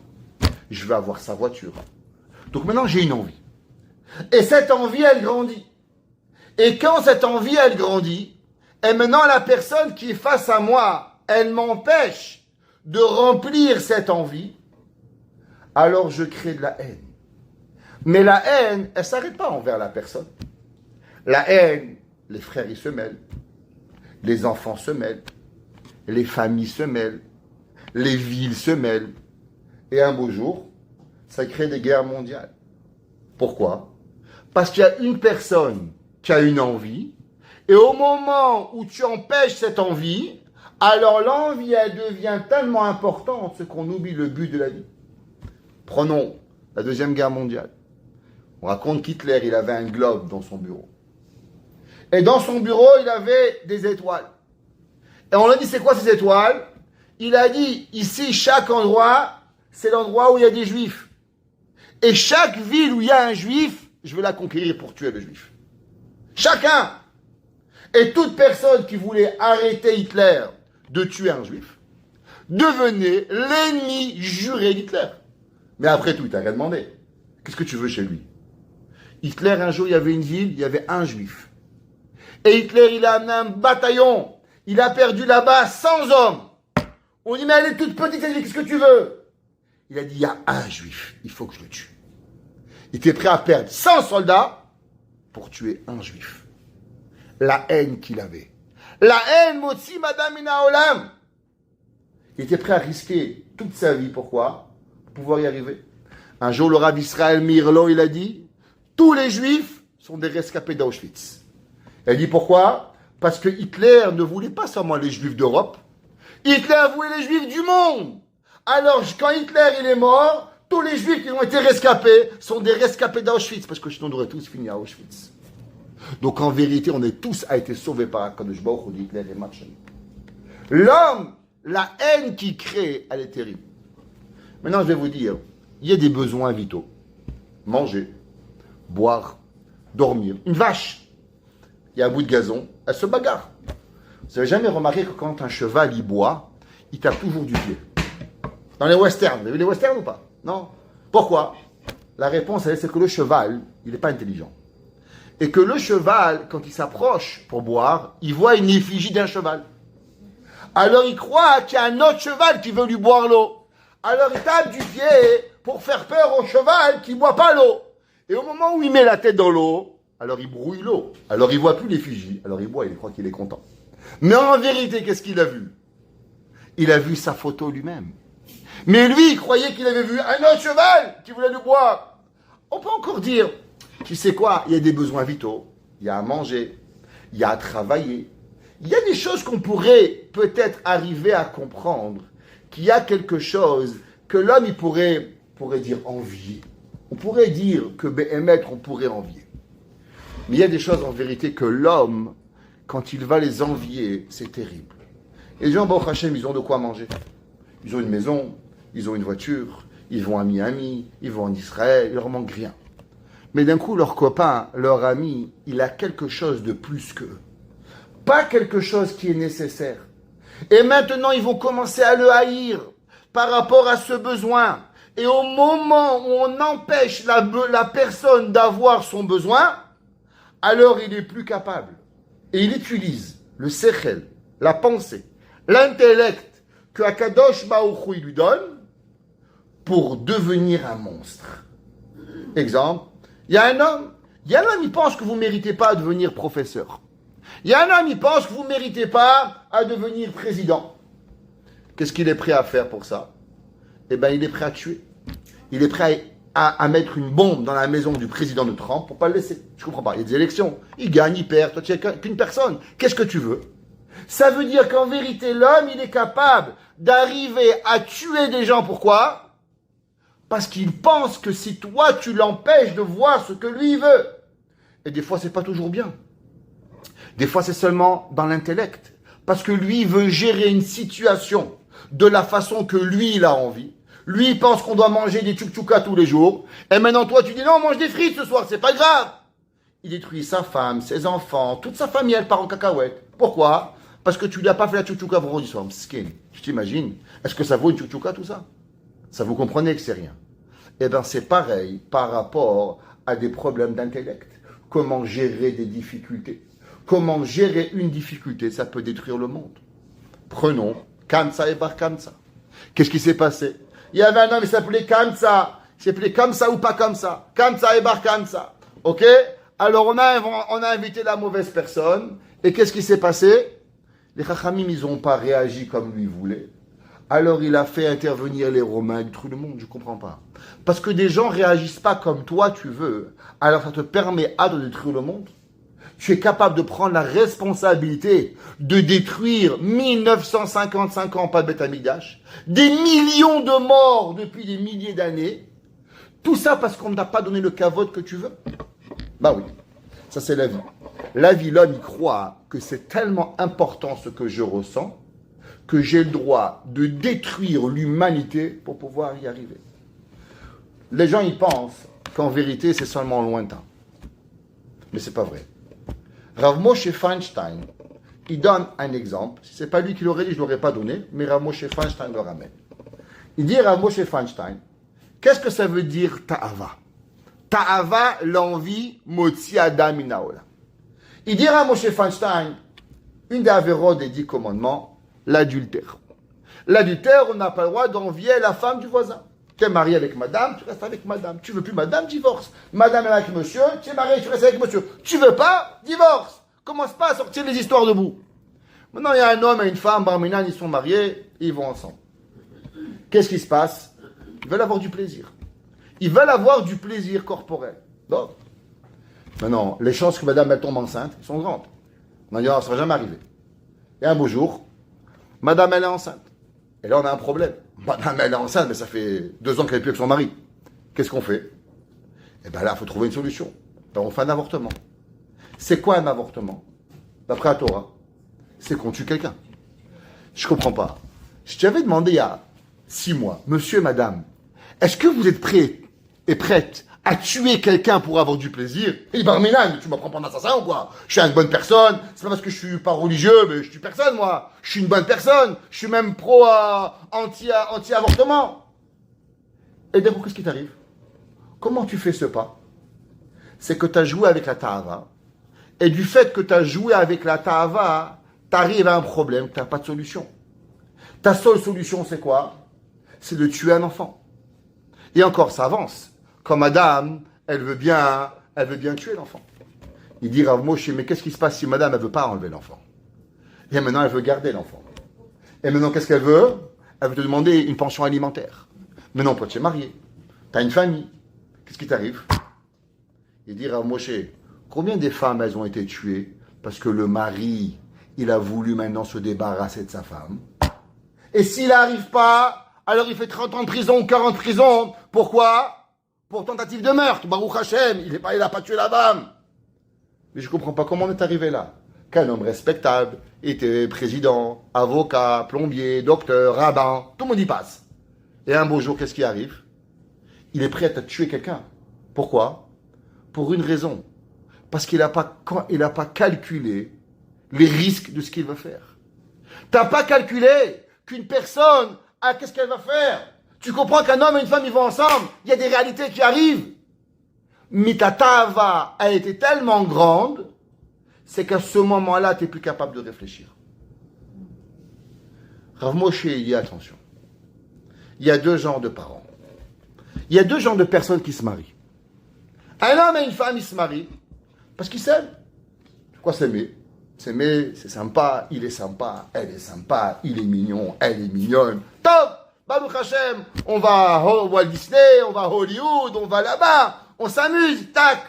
Je veux avoir sa voiture. Donc maintenant, j'ai une envie. Et cette envie, elle grandit. Et quand cette envie, elle grandit, et maintenant la personne qui est face à moi, elle m'empêche de remplir cette envie, alors je crée de la haine. Mais la haine, elle ne s'arrête pas envers la personne. La haine, les frères, ils se mêlent. Les enfants se mêlent. Les familles se mêlent. Les villes se mêlent. Et un beau jour, ça crée des guerres mondiales. Pourquoi? Parce qu'il y a une personne qui a une envie, et au moment où tu empêches cette envie, alors l'envie, elle devient tellement importante, c'est qu'on oublie le but de la vie. Prenons la Deuxième Guerre mondiale. On raconte qu'Hitler, il avait un globe dans son bureau. Et dans son bureau, il avait des étoiles. Et on lui a dit, c'est quoi ces étoiles? Il a dit, ici, chaque endroit, c'est l'endroit où il y a des juifs. Et chaque ville où il y a un juif, je vais la conquérir pour tuer le juif. Chacun. Et toute personne qui voulait arrêter Hitler de tuer un juif devenait l'ennemi juré d'Hitler. Mais après tout, il t'a rien demandé. Qu'est-ce que tu veux chez lui? Hitler, un jour, il y avait une ville, il y avait un juif. Et Hitler, il a amené un bataillon. Il a perdu là-bas 100 hommes. On dit, mais elle est toute petite, elle dit, qu'est-ce que tu veux? Il a dit, il y a un juif, il faut que je le tue. Il était prêt à perdre 100 soldats pour tuer un juif. La haine qu'il avait. La haine, Motsi, Madame Inaolam. Il était prêt à risquer toute sa vie. Pourquoi? Pour pouvoir y arriver. Un jour, le Rav Israël Mirlo, il a dit, tous les juifs sont des rescapés d'Auschwitz. Il a dit pourquoi? Parce que Hitler ne voulait pas seulement les juifs d'Europe. Hitler voulait les juifs du monde. Alors, quand Hitler il est mort, tous les juifs qui ont été rescapés sont des rescapés d'Auschwitz, parce que sinon on aurait tous fini à Auschwitz. Donc en vérité, on est tous a été sauvés par Akadosh Baruch Hu, Hitler et Marshall. L'homme, la haine qu'il crée, elle est terrible. Maintenant, je vais vous dire, il y a des besoins vitaux. Manger, boire, dormir. Une vache, il y a un bout de gazon, elle se bagarre. Vous n'avez jamais remarqué que quand un cheval il boit, il tape toujours du pied. Dans les westerns, vous avez vu les westerns ou pas? Non. Pourquoi? La réponse, c'est que le cheval, il n'est pas intelligent. Et que le cheval, quand il s'approche pour boire, il voit une effigie d'un cheval. Alors il croit qu'il y a un autre cheval qui veut lui boire l'eau. Alors il tape du pied pour faire peur au cheval qui ne boit pas l'eau. Et au moment où il met la tête dans l'eau, alors il brouille l'eau. Alors il ne voit plus l'effigie. Alors il boit, il croit qu'il est content. Mais en vérité, qu'est-ce qu'il a vu? Il a vu sa photo lui-même. Mais lui, il croyait qu'il avait vu un autre cheval qui voulait le boire. On peut encore dire, tu sais quoi, il y a des besoins vitaux, il y a à manger, il y a à travailler. Il y a des choses qu'on pourrait peut-être arriver à comprendre, qu'il y a quelque chose que l'homme, il pourrait dire envier. On pourrait dire que Béhémet, on pourrait envier. Mais il y a des choses en vérité que l'homme, quand il va les envier, c'est terrible. Et les gens, Baruch Hashem, ils ont de quoi manger. Ils ont une maison, ils ont une voiture, ils vont à Miami, ils vont en Israël, il leur manque rien. Mais d'un coup, leur copain, leur ami, il a quelque chose de plus qu'eux. Pas quelque chose qui est nécessaire. Et maintenant, ils vont commencer à le haïr par rapport à ce besoin. Et au moment où on empêche la personne d'avoir son besoin, alors il est plus capable. Et il utilise le sechel, la pensée, l'intellect que Akadosh Baruch Hu lui donne pour devenir un monstre. Exemple, il y a un homme, il pense que vous ne méritez pas à devenir professeur. Il y a un homme, il pense que vous ne méritez pas à devenir président. Qu'est-ce qu'il est prêt à faire pour ça? Eh bien, il est prêt à tuer. Il est prêt à mettre une bombe dans la maison du président de Trump pour ne pas le laisser. Je ne comprends pas. Il y a des élections. Il gagne, il perd. Toi, tu n'es qu'une personne. Qu'est-ce que tu veux? Ça veut dire qu'en vérité, l'homme, il est capable d'arriver à tuer des gens. Pourquoi? Parce qu'il pense que si toi, tu l'empêches de voir ce que lui veut. Et des fois, c'est pas toujours bien. Des fois, c'est seulement dans l'intellect. Parce que lui, il veut gérer une situation de la façon que lui, il a envie. Lui, il pense qu'on doit manger des tchouk-tchoukas tous les jours. Et maintenant, toi, tu dis non, on mange des frites ce soir, c'est pas grave. Il détruit sa femme, ses enfants, toute sa famille, elle part en cacahuète. Pourquoi? Parce que tu lui as pas fait la tchouchouka vendredi soir. Skin, tu t'imagines? Est-ce que ça vaut une tchouchouka tout ça? Ça vous comprenez que c'est rien. Eh bien, c'est pareil par rapport à des problèmes d'intellect. Comment gérer des difficultés? Comment gérer une difficulté? Ça peut détruire le monde. Prenons Kamsa et Bar Kamsa. Qu'est-ce qui s'est passé? Il y avait un homme, il s'appelait Kamsa. Il s'appelait Kamsa ou pas Kamsa. Kamsa et Bar Kamsa. Ok? Alors on a invité la mauvaise personne. Et qu'est-ce qui s'est passé? Les Chachamim, ils n'ont pas réagi comme lui voulait. Alors il a fait intervenir les Romains, il détruit le monde, je ne comprends pas. Parce que des gens ne réagissent pas comme toi tu veux, alors ça te permet de détruire le monde. Tu es capable de prendre la responsabilité de détruire 1955 ans, pas de Beth Amikdash, des millions de morts depuis des milliers d'années, tout ça parce qu'on ne t'a pas donné le kavod que tu veux. Bah oui, ça c'est la vie. La vie, l'homme y croit que c'est tellement important ce que je ressens, que j'ai le droit de détruire l'humanité pour pouvoir y arriver. Les gens y pensent qu'en vérité c'est seulement lointain. Mais c'est pas vrai. Rav Moshe Feinstein, il donne un exemple. Si c'est pas lui qui l'aurait dit, je ne l'aurais pas donné, mais Rav Moshe Feinstein le ramène. Il dit Rav Moshe Feinstein, qu'est-ce que ça veut dire ta'ava? Ta'ava, l'envie, motzi adam minaola. Il dit Rav Moshe Feinstein, une des avérodes des 10 commandements, l'adultère. L'adultère, on n'a pas le droit d'envier la femme du voisin. Tu es marié avec madame, tu restes avec madame. Tu veux plus madame, divorce. Madame est avec monsieur, tu es marié, tu restes avec monsieur. Tu veux pas, divorce. Commence pas à sortir les histoires de bout. Maintenant, il y a un homme et une femme, Barminan, ils sont mariés, ils vont ensemble. Qu'est-ce qui se passe? Ils veulent avoir du plaisir. Ils veulent avoir du plaisir corporel. Donc, maintenant, les chances que madame elle tombe enceinte sont grandes. On va dire, ça ne va jamais arriver. Et un beau jour, madame elle est enceinte. Et là, on a un problème. Madame, elle est enceinte, mais ça fait 2 ans qu'elle n'est plus avec son mari. Qu'est-ce qu'on fait? Eh bien là, il faut trouver une solution. Alors, on fait un avortement. C'est quoi un avortement? D'après la Torah, c'est qu'on tue quelqu'un. Je ne comprends pas. Je t'avais demandé il y a 6 mois, monsieur et madame, est-ce que vous êtes prêts et prêtes à tuer quelqu'un pour avoir du plaisir? Et Barminan, tu m'apprends pas un assassin ou quoi? Je suis une bonne personne, c'est pas parce que je suis pas religieux, mais je tue personne moi. Je suis une bonne personne, je suis même pro anti-avortement. Et d'abord, qu'est-ce qui t'arrive? Comment tu fais ce pas? C'est que tu as joué avec la ta'ava, et du fait que tu as joué avec la ta'ava, tu arrives à un problème, tu n'as pas de solution. Ta seule solution, c'est quoi? C'est de tuer un enfant. Et encore, ça avance. Quand madame, elle veut bien tuer l'enfant. Il dit Rav Moshe, mais qu'est-ce qui se passe si madame, elle ne veut pas enlever l'enfant? Et maintenant, elle veut garder l'enfant. Et maintenant, qu'est-ce qu'elle veut? Elle veut te demander une pension alimentaire. Mais non, toi, tu es marié. Tu as une famille. Qu'est-ce qui t'arrive? Il dit Rav Moshe, combien des femmes, elles ont été tuées parce que le mari, il a voulu maintenant se débarrasser de sa femme? Et s'il n'arrive pas, alors il fait 30 ans de prison ou 40 prisons. Pourquoi? Pour tentative de meurtre. Baruch Hashem, il n'a pas tué la femme. Mais je ne comprends pas comment on est arrivé là. Qu'un homme respectable était président, avocat, plombier, docteur, rabbin, tout le monde y passe. Et un beau jour, qu'est-ce qui arrive? Il est prêt à tuer quelqu'un. Pourquoi? Pour une raison. Parce qu'il n'a pas calculé les risques de ce qu'il veut faire. Tu n'as pas calculé qu'une personne, qu'est-ce qu'elle va faire? Tu comprends qu'un homme et une femme, ils vont ensemble. Il y a des réalités qui arrivent. Mais ta ta'ava a été tellement grande, c'est qu'à ce moment-là, tu n'es plus capable de réfléchir. Rav Moshe, il dit attention. Il y a 2 genres de parents. Il y a 2 genres de personnes qui se marient. Un homme et une femme, ils se marient parce qu'ils s'aiment. Quoi s'aimer? S'aimer, c'est sympa, il est sympa, elle est sympa, il est mignon, elle est mignonne. Top! Baruch Hashem, on va à Walt Disney, on va à Hollywood, on va là-bas, on s'amuse, tac.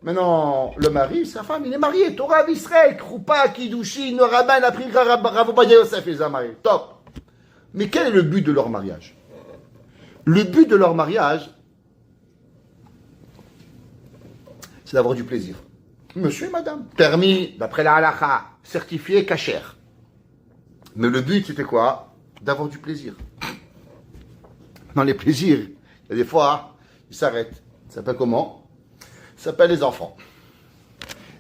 Maintenant, le mari, sa femme, il est marié, Torah d'Israël, Kroupa, Kiddushin, Rabban, April, Rav Ovadia Yosef, ils sont mariés, top. Mais quel est le but de leur mariage? Le but de leur mariage, c'est d'avoir du plaisir. Monsieur et madame, permis, d'après la halakha, certifié, kasher. Mais le but, c'était quoi? D'avoir du plaisir. Dans les plaisirs, il y a des fois, ils s'arrêtent. Ça s'appelle comment? Ça s'appelle les enfants.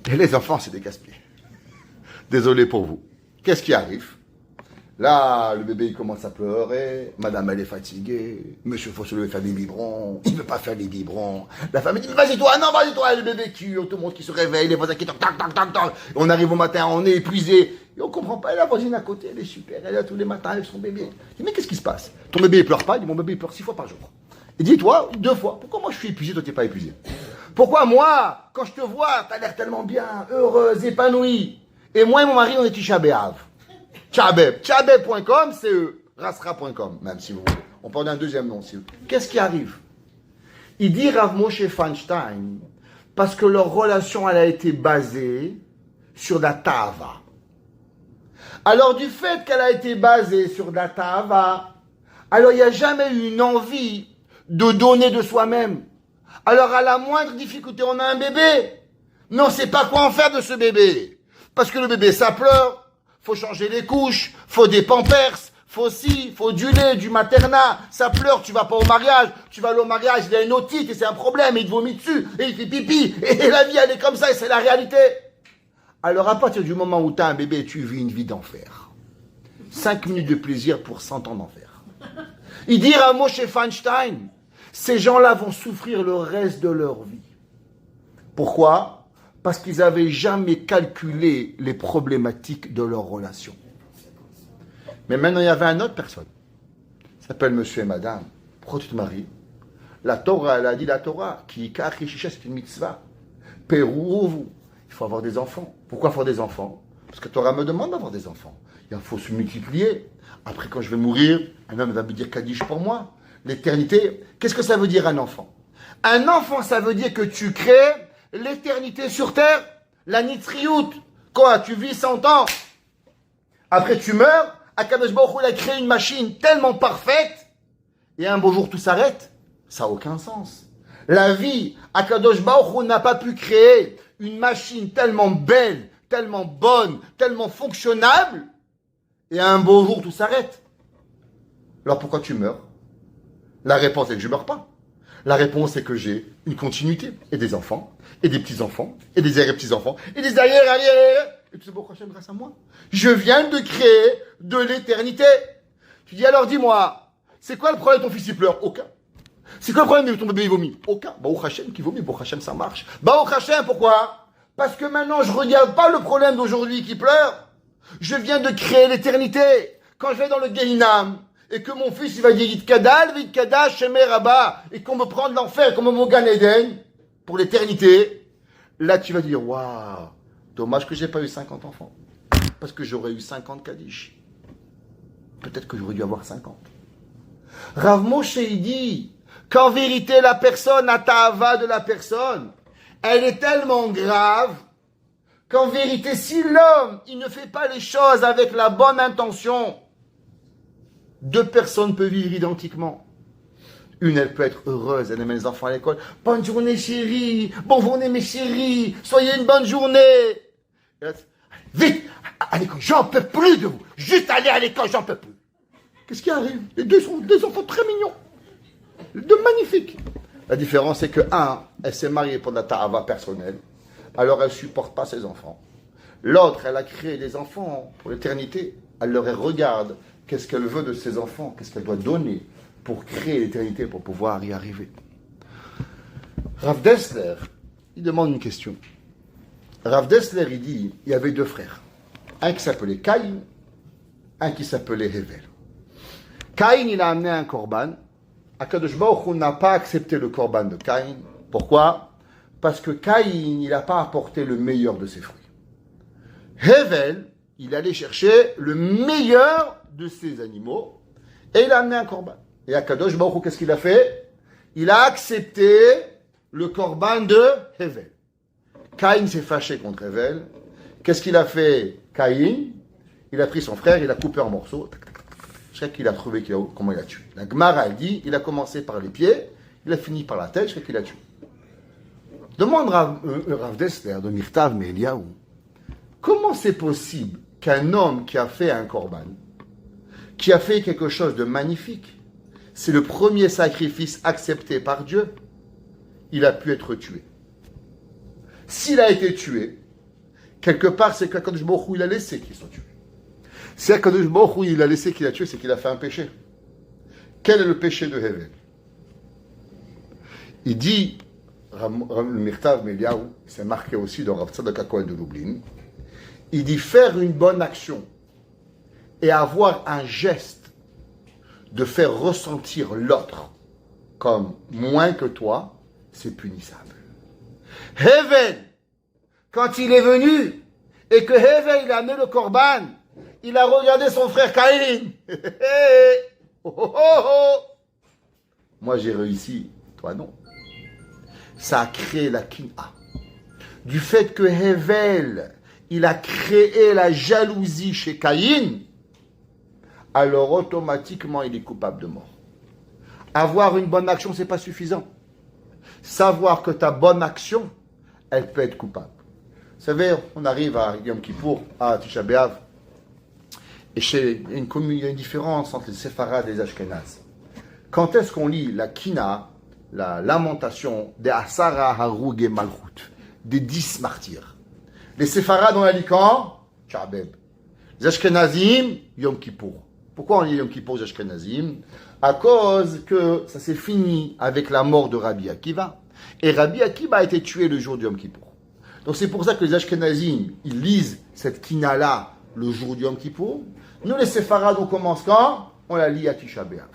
Et les enfants, c'est des casse-pieds. Désolé pour vous. Qu'est-ce qui arrive? Là, le bébé, il commence à pleurer. Madame, elle est fatiguée. Monsieur, il faut se lever faire des biberons. Il ne veut pas faire des biberons. La femme dit, vas-y toi, non, vas-y toi. Le bébé qui, tout le monde qui se réveille, les voisins qui toc, tac, tac, tac, tac. On arrive au matin, on est épuisé. Et on ne comprend pas. Et la voisine à côté, elle est super. Elle est là tous les matins avec son bébé. Je dis, mais qu'est-ce qui se passe? Ton bébé, il pleure pas. Il dit, mon bébé, il pleure 6 fois par jour. Et dis-toi, 2 fois. Pourquoi moi, je suis épuisé, toi, tu n'es pas épuisé? Pourquoi moi, quand je te vois, tu as l'air tellement bien, heureuse, épanouie. Et moi et mon mari, on est Tisha B'Av. Tchabeb. Tchabeb.com, c'est eux. Rasra.com, même si vous voulez. On peut en donner un deuxième nom, si vous voulez. Qu'est-ce qui arrive? Il dit Rav Moshe Feinstein, parce que leur relation, elle a été basée sur la Tava. Alors, du fait qu'elle a été basée sur la Tava, alors il n'y a jamais eu une envie de donner de soi-même. Alors, à la moindre difficulté, on a un bébé. Mais on ne sait pas quoi en faire de ce bébé. Parce que le bébé, ça pleure. Faut changer les couches, faut des pampers, faut ci, faut du lait, du maternat, ça pleure, tu vas pas au mariage, tu vas aller au mariage, il a une otite et c'est un problème, et il te vomit dessus, et il fait pipi, et la vie elle est comme ça, et c'est la réalité. Alors à partir du moment où tu as un bébé, tu vis une vie d'enfer. 5 minutes de plaisir pour 100 ans d'enfer. Il dit à Moshe Feinstein, ces gens-là vont souffrir le reste de leur vie. Pourquoi ? Parce qu'ils n'avaient jamais calculé les problématiques de leur relation. Mais maintenant, il y avait une autre personne. Il s'appelle monsieur et madame. Pourquoi tu te maries? La Torah, elle a dit la Torah. Qui c'est une mitzvah. Pérouv. Il faut avoir des enfants. Pourquoi avoir des enfants? Parce que la Torah me demande d'avoir des enfants. Il faut se multiplier. Après, quand je vais mourir, un homme va me dire Kaddish pour moi. L'éternité, qu'est-ce que ça veut dire un enfant? Un enfant, ça veut dire que tu crées l'éternité sur terre, la nitriout. Quoi, tu vis 100 ans, après tu meurs, Akadosh Baruch Hu a créé une machine tellement parfaite, et un beau jour tout s'arrête. Ça n'a aucun sens. La vie, Akadosh Baruch Hu n'a pas pu créer une machine tellement belle, tellement bonne, tellement fonctionnable, et un beau jour tout s'arrête. Alors pourquoi tu meurs? La réponse est que je ne meurs pas. La réponse est que j'ai une continuité, et des enfants, et des petits-enfants, et des arrière-petits-enfants, et des arrière-arrière, et tout ça pour Hachem grâce à moi. Je viens de créer de l'éternité. Tu dis alors dis-moi, c'est quoi le problème de ton fils il pleure? Aucun. C'est quoi le problème de ton bébé il vomit? Aucun. Baruch Hachem qui vomit, Baruch Hachem ça marche. Baruch Hachem pourquoi? Parce que maintenant je regarde pas le problème d'aujourd'hui qui pleure. Je viens de créer l'éternité. Quand je vais dans le Gehinam, et que mon fils il va dire Yitkadal, Yitkada, Shemer Rabba, et qu'on me prend de l'enfer comme au Gan Eden, pour l'éternité, là tu vas dire waouh, dommage que j'ai pas eu 50 enfants. Parce que j'aurais eu 50 Kaddish. Peut-être que j'aurais dû avoir 50. Rav Moshe il dit qu'en vérité la personne, la ta'ava de la personne, elle est tellement grave qu'en vérité si l'homme il ne fait pas les choses avec la bonne intention, 2 personnes peuvent vivre identiquement. Une, elle peut être heureuse, elle amène les enfants à l'école. Bonne journée chérie, bonne journée mes chéris, soyez une bonne journée. Là, vite, à l'école, j'en peux plus de vous. Juste aller à l'école, j'en peux plus. Qu'est-ce qui arrive? Les 2 sont des enfants très mignons, de magnifiques. La différence c'est que elle s'est mariée pour la ta'ava personnelle, alors elle ne supporte pas ses enfants. L'autre, elle a créé des enfants pour l'éternité, elle leur regarde. Qu'est-ce qu'elle veut de ses enfants? Qu'est-ce qu'elle doit donner pour créer l'éternité, pour pouvoir y arriver? Rav Dessler, il demande une question. Rav Dessler, il dit, il y avait 2 frères. Un qui s'appelait Caïn, un qui s'appelait Hevel. Caïn, il a amené un korban. Akadosh Baruch Hu n'a pas accepté le korban de Caïn. Pourquoi? Parce que Caïn, il n'a pas apporté le meilleur de ses fruits. Hevel, il allait chercher le meilleur de ses animaux, et il a amené un korban. Et Akadosh Baruch Hu, qu'est-ce qu'il a fait? Il a accepté le korban de Hevel. Caïn s'est fâché contre Hevel. Qu'est-ce qu'il a fait, Caïn? Il a pris son frère, il a coupé en morceaux, jusqu'à qu'il a trouvé comment il a tué. La Gemara, elle dit, il a commencé par les pieds, il a fini par la tête, jusqu'à qu'il a tué. Demande Rav Dessler de Mirtav Meliaou, comment c'est possible qu'un homme qui a fait un korban, qui a fait quelque chose de magnifique, c'est le premier sacrifice accepté par Dieu, il a pu être tué. S'il a été tué, Quelque part, c'est qu'Akadosh Baruch Hu, il a laissé qu'il soit tué. Si Akadosh Baruch Hu, il a laissé qu'il a tué, c'est qu'il a fait un péché. Quel est le péché de Hevel? Il dit, le Mirtav Meliaou, c'est marqué aussi dans Rav Tzadok HaKohen de Lublin, il dit faire une bonne action et avoir un geste de faire ressentir l'autre comme moins que toi, c'est punissable. Hevel, quand il est venu et que Hevel il a amené le korban, il a regardé son frère Caïn. Oh, oh, oh. Moi j'ai réussi, toi non. Ça a créé la kina. Du fait que Hevel, il a créé la jalousie chez Caïn, alors automatiquement il est coupable de mort. Avoir une bonne action, c'est pas suffisant. Savoir que ta bonne action, elle peut être coupable. Vous savez, on arrive à Yom Kippour, à Tisha B'Av, et il y a une différence entre les Séfarades et les Ashkénazes. Quand est-ce qu'on lit la Kina, la lamentation des Asara Haroug et Malchut, des 10 martyrs? Les Séfarades, on la lit quand? Tchabeb. Les Ashkénazim, Yom Kippour. Pourquoi on lit Yom Kippour les Ashkénazim? À cause que ça s'est fini avec la mort de Rabbi Akiva. Et Rabbi Akiva a été tué le jour du Yom Kippour. Donc c'est pour ça que les Ashkénazim, ils lisent cette Kina-là le jour du Yom Kippour. Nous, les Séfarades, on commence quand? On la lit à Tisha B'Av.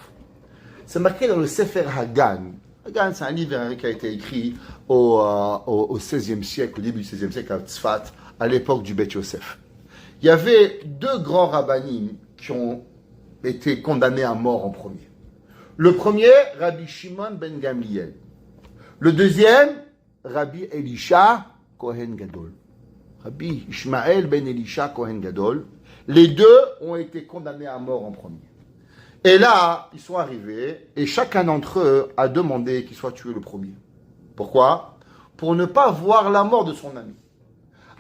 C'est marqué dans le Sefer Hagan. Hagan, c'est un livre qui a été écrit au XVIe siècle, au début du XVIe siècle à Tzfat, à l'époque du Beth Yosef. Il y avait 2 grands rabbanim qui ont été condamnés à mort en premier. Le premier, Rabbi Shimon ben Gamliel. Le deuxième, Rabbi Elisha Kohen Gadol. Rabbi Ishmael ben Elisha Kohen Gadol. Les 2 ont été condamnés à mort en premier. Et là, ils sont arrivés, et chacun d'entre eux a demandé qu'il soit tué le premier. Pourquoi? Pour ne pas voir la mort de son ami.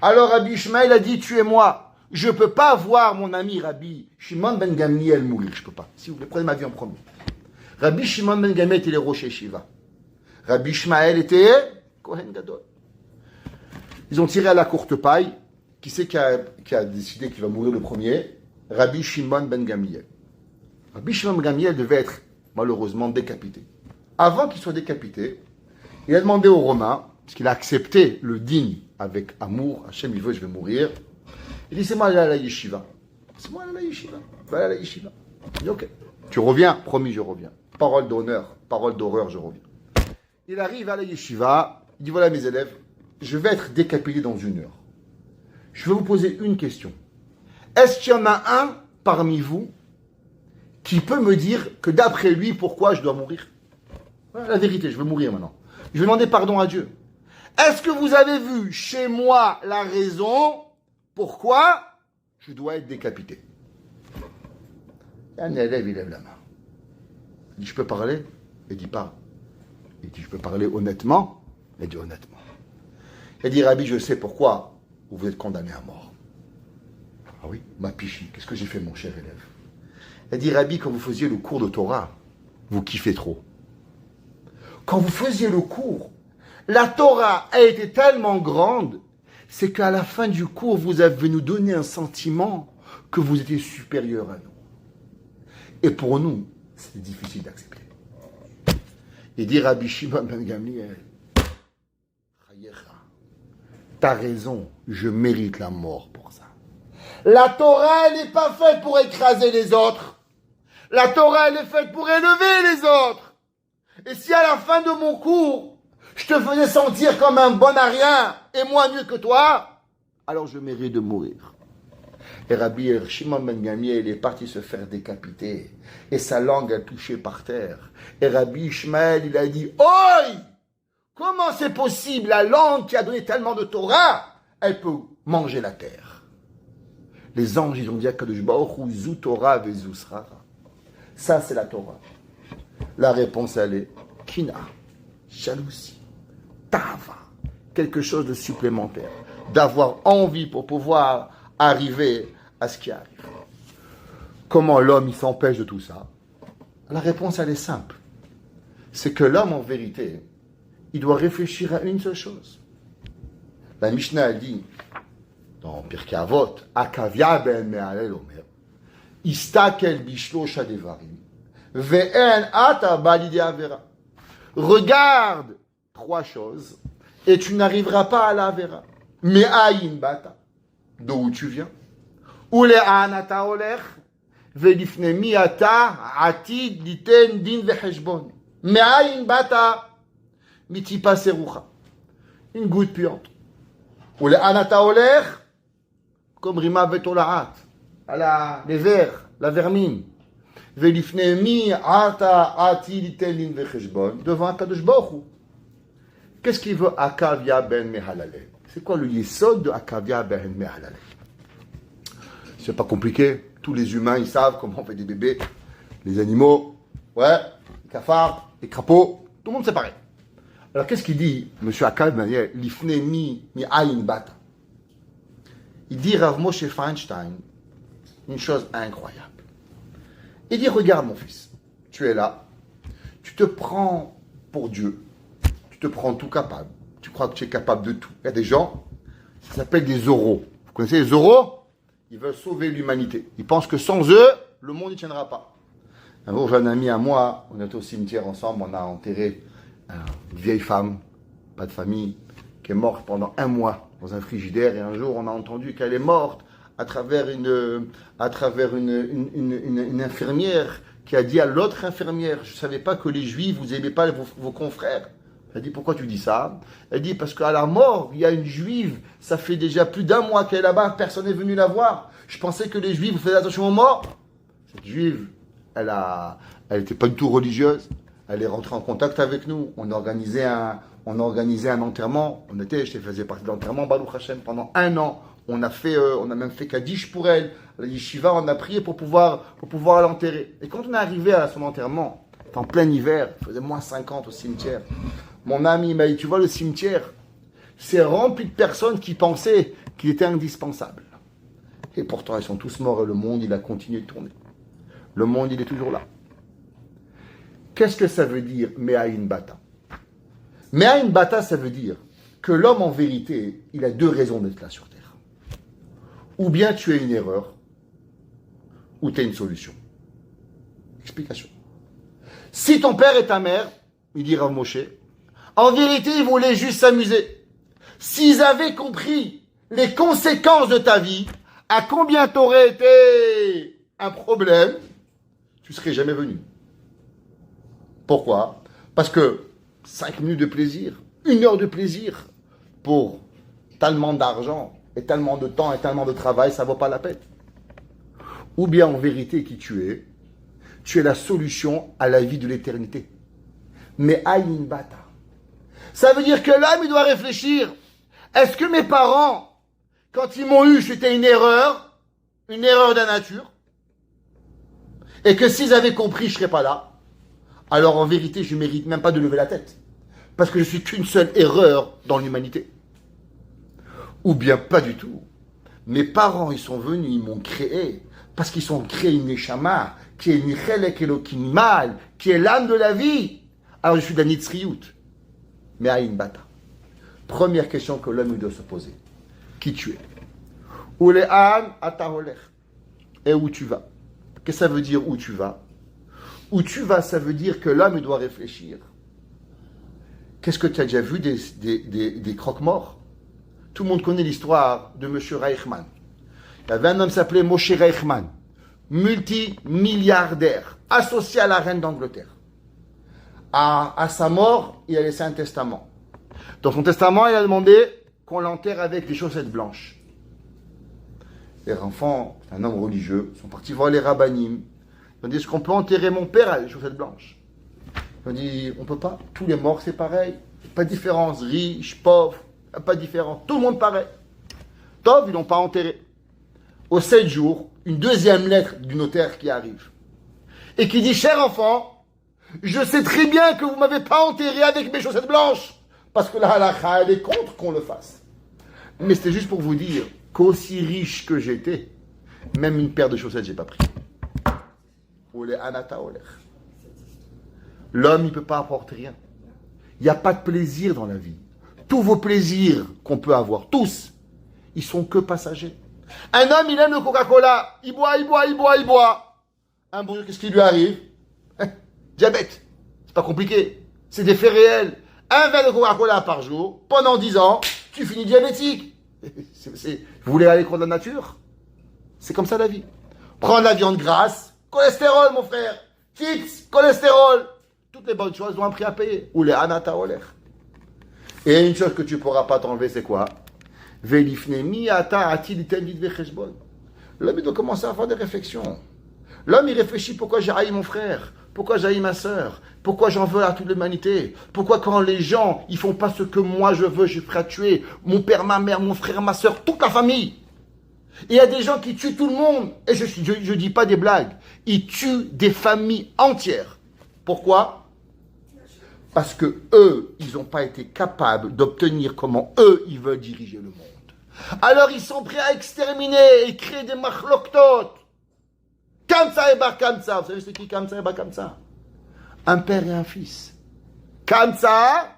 Alors Rabbi Ishmael a dit, tuez-moi. Je ne peux pas voir mon ami Rabbi Shimon ben Gamliel mourir. Je ne peux pas. S'il vous plaît, prenez ma vie en premier. Rabbi Shimon ben Gamliel était le Rosh Yeshiva. Rabbi Ishmael était Kohen Gadol. Ils ont tiré à la courte paille. Qui c'est qui a décidé qu'il va mourir le premier? Rabbi Shimon ben Gamliel. Rabbi Shimon ben Gamliel devait être malheureusement décapité. Avant qu'il soit décapité, il a demandé aux Romains, parce qu'il a accepté le digne avec amour, Hachem il veut, je vais mourir. Il dit, c'est moi aller à la yeshiva. C'est moi aller à la yeshiva. Va aller à la yeshiva. Il dit, ok. Tu reviens? Promis, je reviens. Parole d'honneur, parole d'horreur, je reviens. Il arrive à la yeshiva, il dit, voilà mes élèves, je vais être décapité dans 1 heure. Je vais vous poser une question. Est-ce qu'il y en a un parmi vous qui peut me dire que d'après lui, pourquoi je dois mourir? Voilà la vérité, je veux mourir maintenant. Je vais demander pardon à Dieu. Est-ce que vous avez vu chez moi la raison pourquoi je dois être décapité? Un élève, il lève la main. Il dit, je peux parler? Il dit, parle. Il dit, je peux parler honnêtement? Il dit, honnêtement. Il dit, Rabbi, je sais pourquoi vous êtes condamné à mort. Ah oui? Ma pichi, qu'est-ce que j'ai fait, mon cher élève? Il dit, Rabbi, quand vous faisiez le cours de Torah, vous kiffez trop. Quand vous faisiez le cours, la Torah a été tellement grande, c'est qu'à la fin du cours, vous avez nous donné un sentiment que vous étiez supérieur à nous. Et pour nous, c'est difficile d'accepter. Il dit, Rabbi Shimon ben Gamliel, t'as raison, je mérite la mort pour ça. La Torah, elle n'est pas faite pour écraser les autres. La Torah, elle est faite pour élever les autres. Et si à la fin de mon cours, je te faisais sentir comme un bon à rien et moins mieux que toi, alors je mérite de mourir. Et Rabbi Shimon ben Gamliel est parti se faire décapiter. Et sa langue a touché par terre. Et Rabbi Ishmael, il a dit, oi! Comment c'est possible, la langue qui a donné tellement de Torah, elle peut manger la terre? Les anges, ils ont dit à Kadosh Baruch Hu, Zu Torah vezu srara. Ça, c'est la Torah. La réponse, elle est Kina, jalousie, Tava, quelque chose de supplémentaire. D'avoir envie pour pouvoir arriver à ce qui arrive. Comment l'homme, il s'empêche de tout ça? La réponse, elle est simple. C'est que l'homme, en vérité, il doit réfléchir à une seule chose. La Mishnah a dit, dans Pirkei Avot, Akavia ben Mehalel Omer, Istakel bishlosh hadevarim, ve'en ata balide avera. Regarde 3 choses et tu n'arriveras pas à la avera. Me'ayin bata, d'où tu viens. Ou le'an ata olech, ve'lifne mi ata atid liten din ve'heshbon. Me'ayin bata, mitipa serucha. Une goutte puante. Ou le'an ata olech, comme Rima Betolaat, les vers, la vermine. Velifnemi ata ati litelin vecheshbon, devant Akadosh Baruch Hu. Qu'est-ce qu'il veut Akavia ben Mehalale? C'est quoi le yesod de Akavia ben Mehalale? C'est pas compliqué. Tous les humains, ils savent comment on fait des bébés. Les animaux, ouais, les cafards, les crapauds, tout le monde sait pareil. Alors qu'est-ce qu'il dit, monsieur Akav ben Mehalale? Lifnemi mi ayin bata. Il dit Rav Moshe Feinstein une chose incroyable. Il dit, regarde mon fils, tu es là, tu te prends pour Dieu, tu te prends tout capable, tu crois que tu es capable de tout. Il y a des gens, ça s'appelle des oraux. Vous connaissez les oraux? Ils veulent sauver l'humanité. Ils pensent que sans eux, le monde ne tiendra pas. Un jour, j'ai un ami à moi, on était au cimetière ensemble, on a enterré une vieille femme, pas de famille, qui est morte pendant 1 mois dans un frigidaire, et un jour on a entendu qu'elle est morte à travers une infirmière qui a dit à l'autre infirmière, je ne savais pas que les juifs, vous n'aimez pas vos confrères. Elle dit, pourquoi tu dis ça? Elle dit, parce qu'à la mort, il y a une juive, ça fait déjà plus d'1 mois qu'elle est là-bas, personne n'est venu la voir. Je pensais que les juifs, vous faites attention aux morts. Cette juive, elle n'était pas du tout religieuse, elle est rentrée en contact avec nous, on a organisé un enterrement, je faisais partie de l'enterrement, Baruch Hashem, pendant 1 an. On a même fait Kaddish pour elle. La yeshiva, on a prié pour pouvoir l'enterrer. Et quand on est arrivé à son enterrement, en plein hiver, il faisait -50 au cimetière. Mon ami m'a dit, tu vois le cimetière, c'est rempli de personnes qui pensaient qu'il était indispensable. Et pourtant, ils sont tous morts et le monde, il a continué de tourner. Le monde, il est toujours là. Qu'est-ce que ça veut dire, Me'ayin Bata? Me'ayin Bata, ça veut dire que l'homme, en vérité, il a 2 raisons d'être là sur Terre. Ou bien tu as une erreur, ou tu as une solution. Explication. Si ton père et ta mère, il dit Rav Moshe, en vérité, ils voulaient juste s'amuser. S'ils avaient compris les conséquences de ta vie, à combien t'aurais été un problème, tu ne serais jamais venu. Pourquoi? Parce que 5 minutes de plaisir, 1 heure de plaisir, pour tellement d'argent, et tellement de temps, et tellement de travail, ça ne vaut pas la peine. Ou bien en vérité, qui tu es la solution à la vie de l'éternité. Mais ayin bata. Ça veut dire que l'homme, il doit réfléchir. Est-ce que mes parents, quand ils m'ont eu, c'était une erreur de la nature, et que s'ils avaient compris, je ne serais pas là, alors en vérité, je ne mérite même pas de lever la tête. Parce que je suis qu'une seule erreur dans l'humanité. Ou bien pas du tout. Mes parents, ils sont venus, ils m'ont créé, parce qu'ils ont créé une Neshama, qui est une Chelek Elokim Mal, qui est l'âme de la vie. Alors je suis d'un Nitzriyut. Mais Ayin Bata. Première question que l'homme doit se poser. Qui tu es? Ou le An Ataholech. Et où tu vas? Qu'est-ce que ça veut dire où tu vas? Où tu vas, ça veut dire que l'homme doit réfléchir. Qu'est-ce que tu as déjà vu des croque-morts? Tout le monde connaît l'histoire de M. Reichmann. Il y avait un homme qui s'appelait Moshe Reichmann, multimilliardaire, associé à la reine d'Angleterre. À sa mort, il a laissé un testament. Dans son testament, il a demandé qu'on l'enterre avec des chaussettes blanches. Les enfants, un homme religieux, sont partis voir les rabbinim. Ils ont dit, est-ce qu'on peut enterrer mon père avec des chaussettes blanches? Ils ont dit, on ne peut pas. Tous les morts, c'est pareil. Pas de différence. Riche, pauvre, pas de différence. Tout le monde pareil. Tov, ils l'ont pas enterré. Au 7 jours, une deuxième lettre du notaire qui arrive. Et qui dit, cher enfant, je sais très bien que vous ne m'avez pas enterré avec mes chaussettes blanches. Parce que la halakha, elle est contre qu'on le fasse. Mais c'était juste pour vous dire qu'aussi riche que j'étais, même une paire de chaussettes, j'ai pas pris. L'homme, il ne peut pas apporter rien. Il n'y a pas de plaisir dans la vie. Tous vos plaisirs qu'on peut avoir, tous, Ils sont que passagers. Un homme, il aime le Coca-Cola. Il boit. Un bon jour, qu'est-ce qui lui arrive? Diabète. C'est pas compliqué. C'est des faits réels. Un verre de Coca-Cola par jour, pendant 10 ans, tu finis diabétique. Vous voulez aller contre la nature? C'est comme ça la vie. Prendre la viande grasse, cholestérol, mon frère. Chips, cholestérol. Toutes les bonnes choses ont un prix à payer. Ou les anata oler. Et une chose que tu ne pourras pas t'enlever, c'est quoi? L'homme, il doit commencer à faire des réflexions. L'homme, il réfléchit pourquoi j'ai haï mon frère, pourquoi j'ai haï ma soeur, pourquoi j'en veux à toute l'humanité, pourquoi quand les gens, ils font pas ce que moi je veux, je suis prêt à tuer mon père, ma mère, mon frère, ma soeur, toute la famille. Et il y a des gens qui tuent tout le monde, et je dis pas des blagues, ils tuent des familles entières. Pourquoi? Parce que eux, ils n'ont pas été capables d'obtenir comment eux, ils veulent diriger le monde. Alors ils sont prêts à exterminer et créer des machloktot. Kamsa et Bar Kamsa. Vous savez c'est qui Kamsa et Bar Kamsa? Un père et un fils. Kamsa,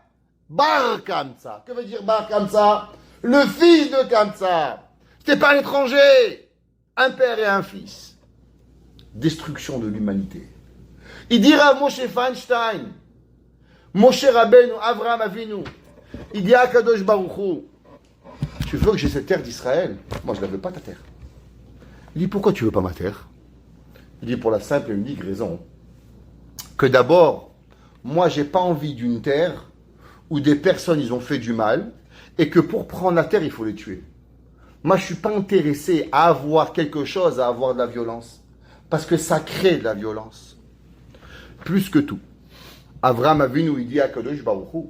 Bar Kamsa. Que veut dire Bar Kamsa? Le fils de Kamsa. C'était pas un étranger. Un père et un fils. Destruction de l'humanité. Il dira Moshe Feinstein, Moshe Rabbeinu, Avraham Avinu, il dit à Kadosh Baruch Hu, tu veux que j'ai cette terre d'Israël? Moi je ne la veux pas ta terre. Il dit pourquoi tu veux pas ma terre? Il dit pour la simple et unique raison que d'abord, moi j'ai pas envie d'une terre où des personnes ils ont fait du mal et que pour prendre la terre il faut les tuer. Moi je suis pas intéressé à avoir quelque chose, à avoir de la violence parce que ça crée de la violence. Plus que tout. Avraham Avinu, il dit à Kadosh Baruch Hu,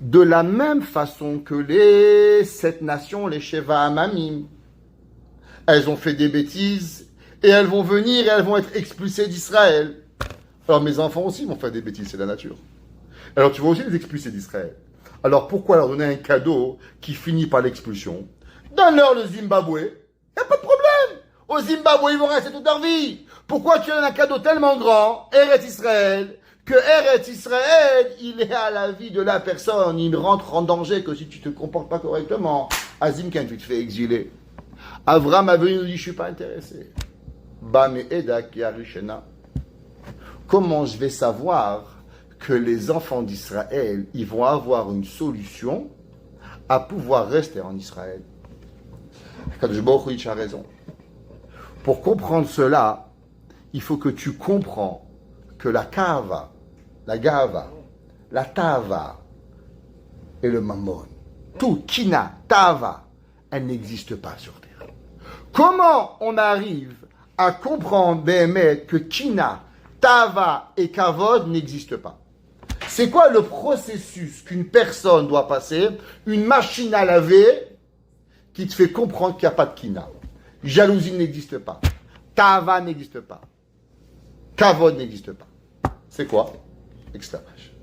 de la même façon que les 7 nations, les Sheva Amamim, elles ont fait des bêtises et elles vont venir et elles vont être expulsées d'Israël. Alors mes enfants aussi vont faire des bêtises, c'est la nature. Alors tu vas aussi les expulser d'Israël. Alors pourquoi leur donner un cadeau qui finit par l'expulsion? Donne-leur le Zimbabwe, il n'y a pas de problème. Au Zimbabwe, ils vont rester toute leur vie. Pourquoi tu donnes un cadeau tellement grand, Eretz Israël, que Eretz Israël, il est à la vie de la personne, il ne rentre en danger que si tu te comportes pas correctement. Azim, quand tu te fais exiler. Avraham a venu nous dire, je suis pas intéressé. Comment je vais savoir que les enfants d'Israël, ils vont avoir une solution à pouvoir rester en Israël? Kadosh Baruch Hu a raison. Pour comprendre cela, il faut que tu comprends que la kava, la gava, la tava et le mammon, tout, kina, tava, elles n'existent pas sur terre. Comment on arrive à comprendre, Béhémet, que kina, tava et kavod n'existent pas? C'est quoi le processus qu'une personne doit passer, une machine à laver, qui te fait comprendre qu'il n'y a pas de kina? Jalousie n'existe pas. Tava n'existe pas. Kavod n'existe pas. C'est quoi? Esclavage.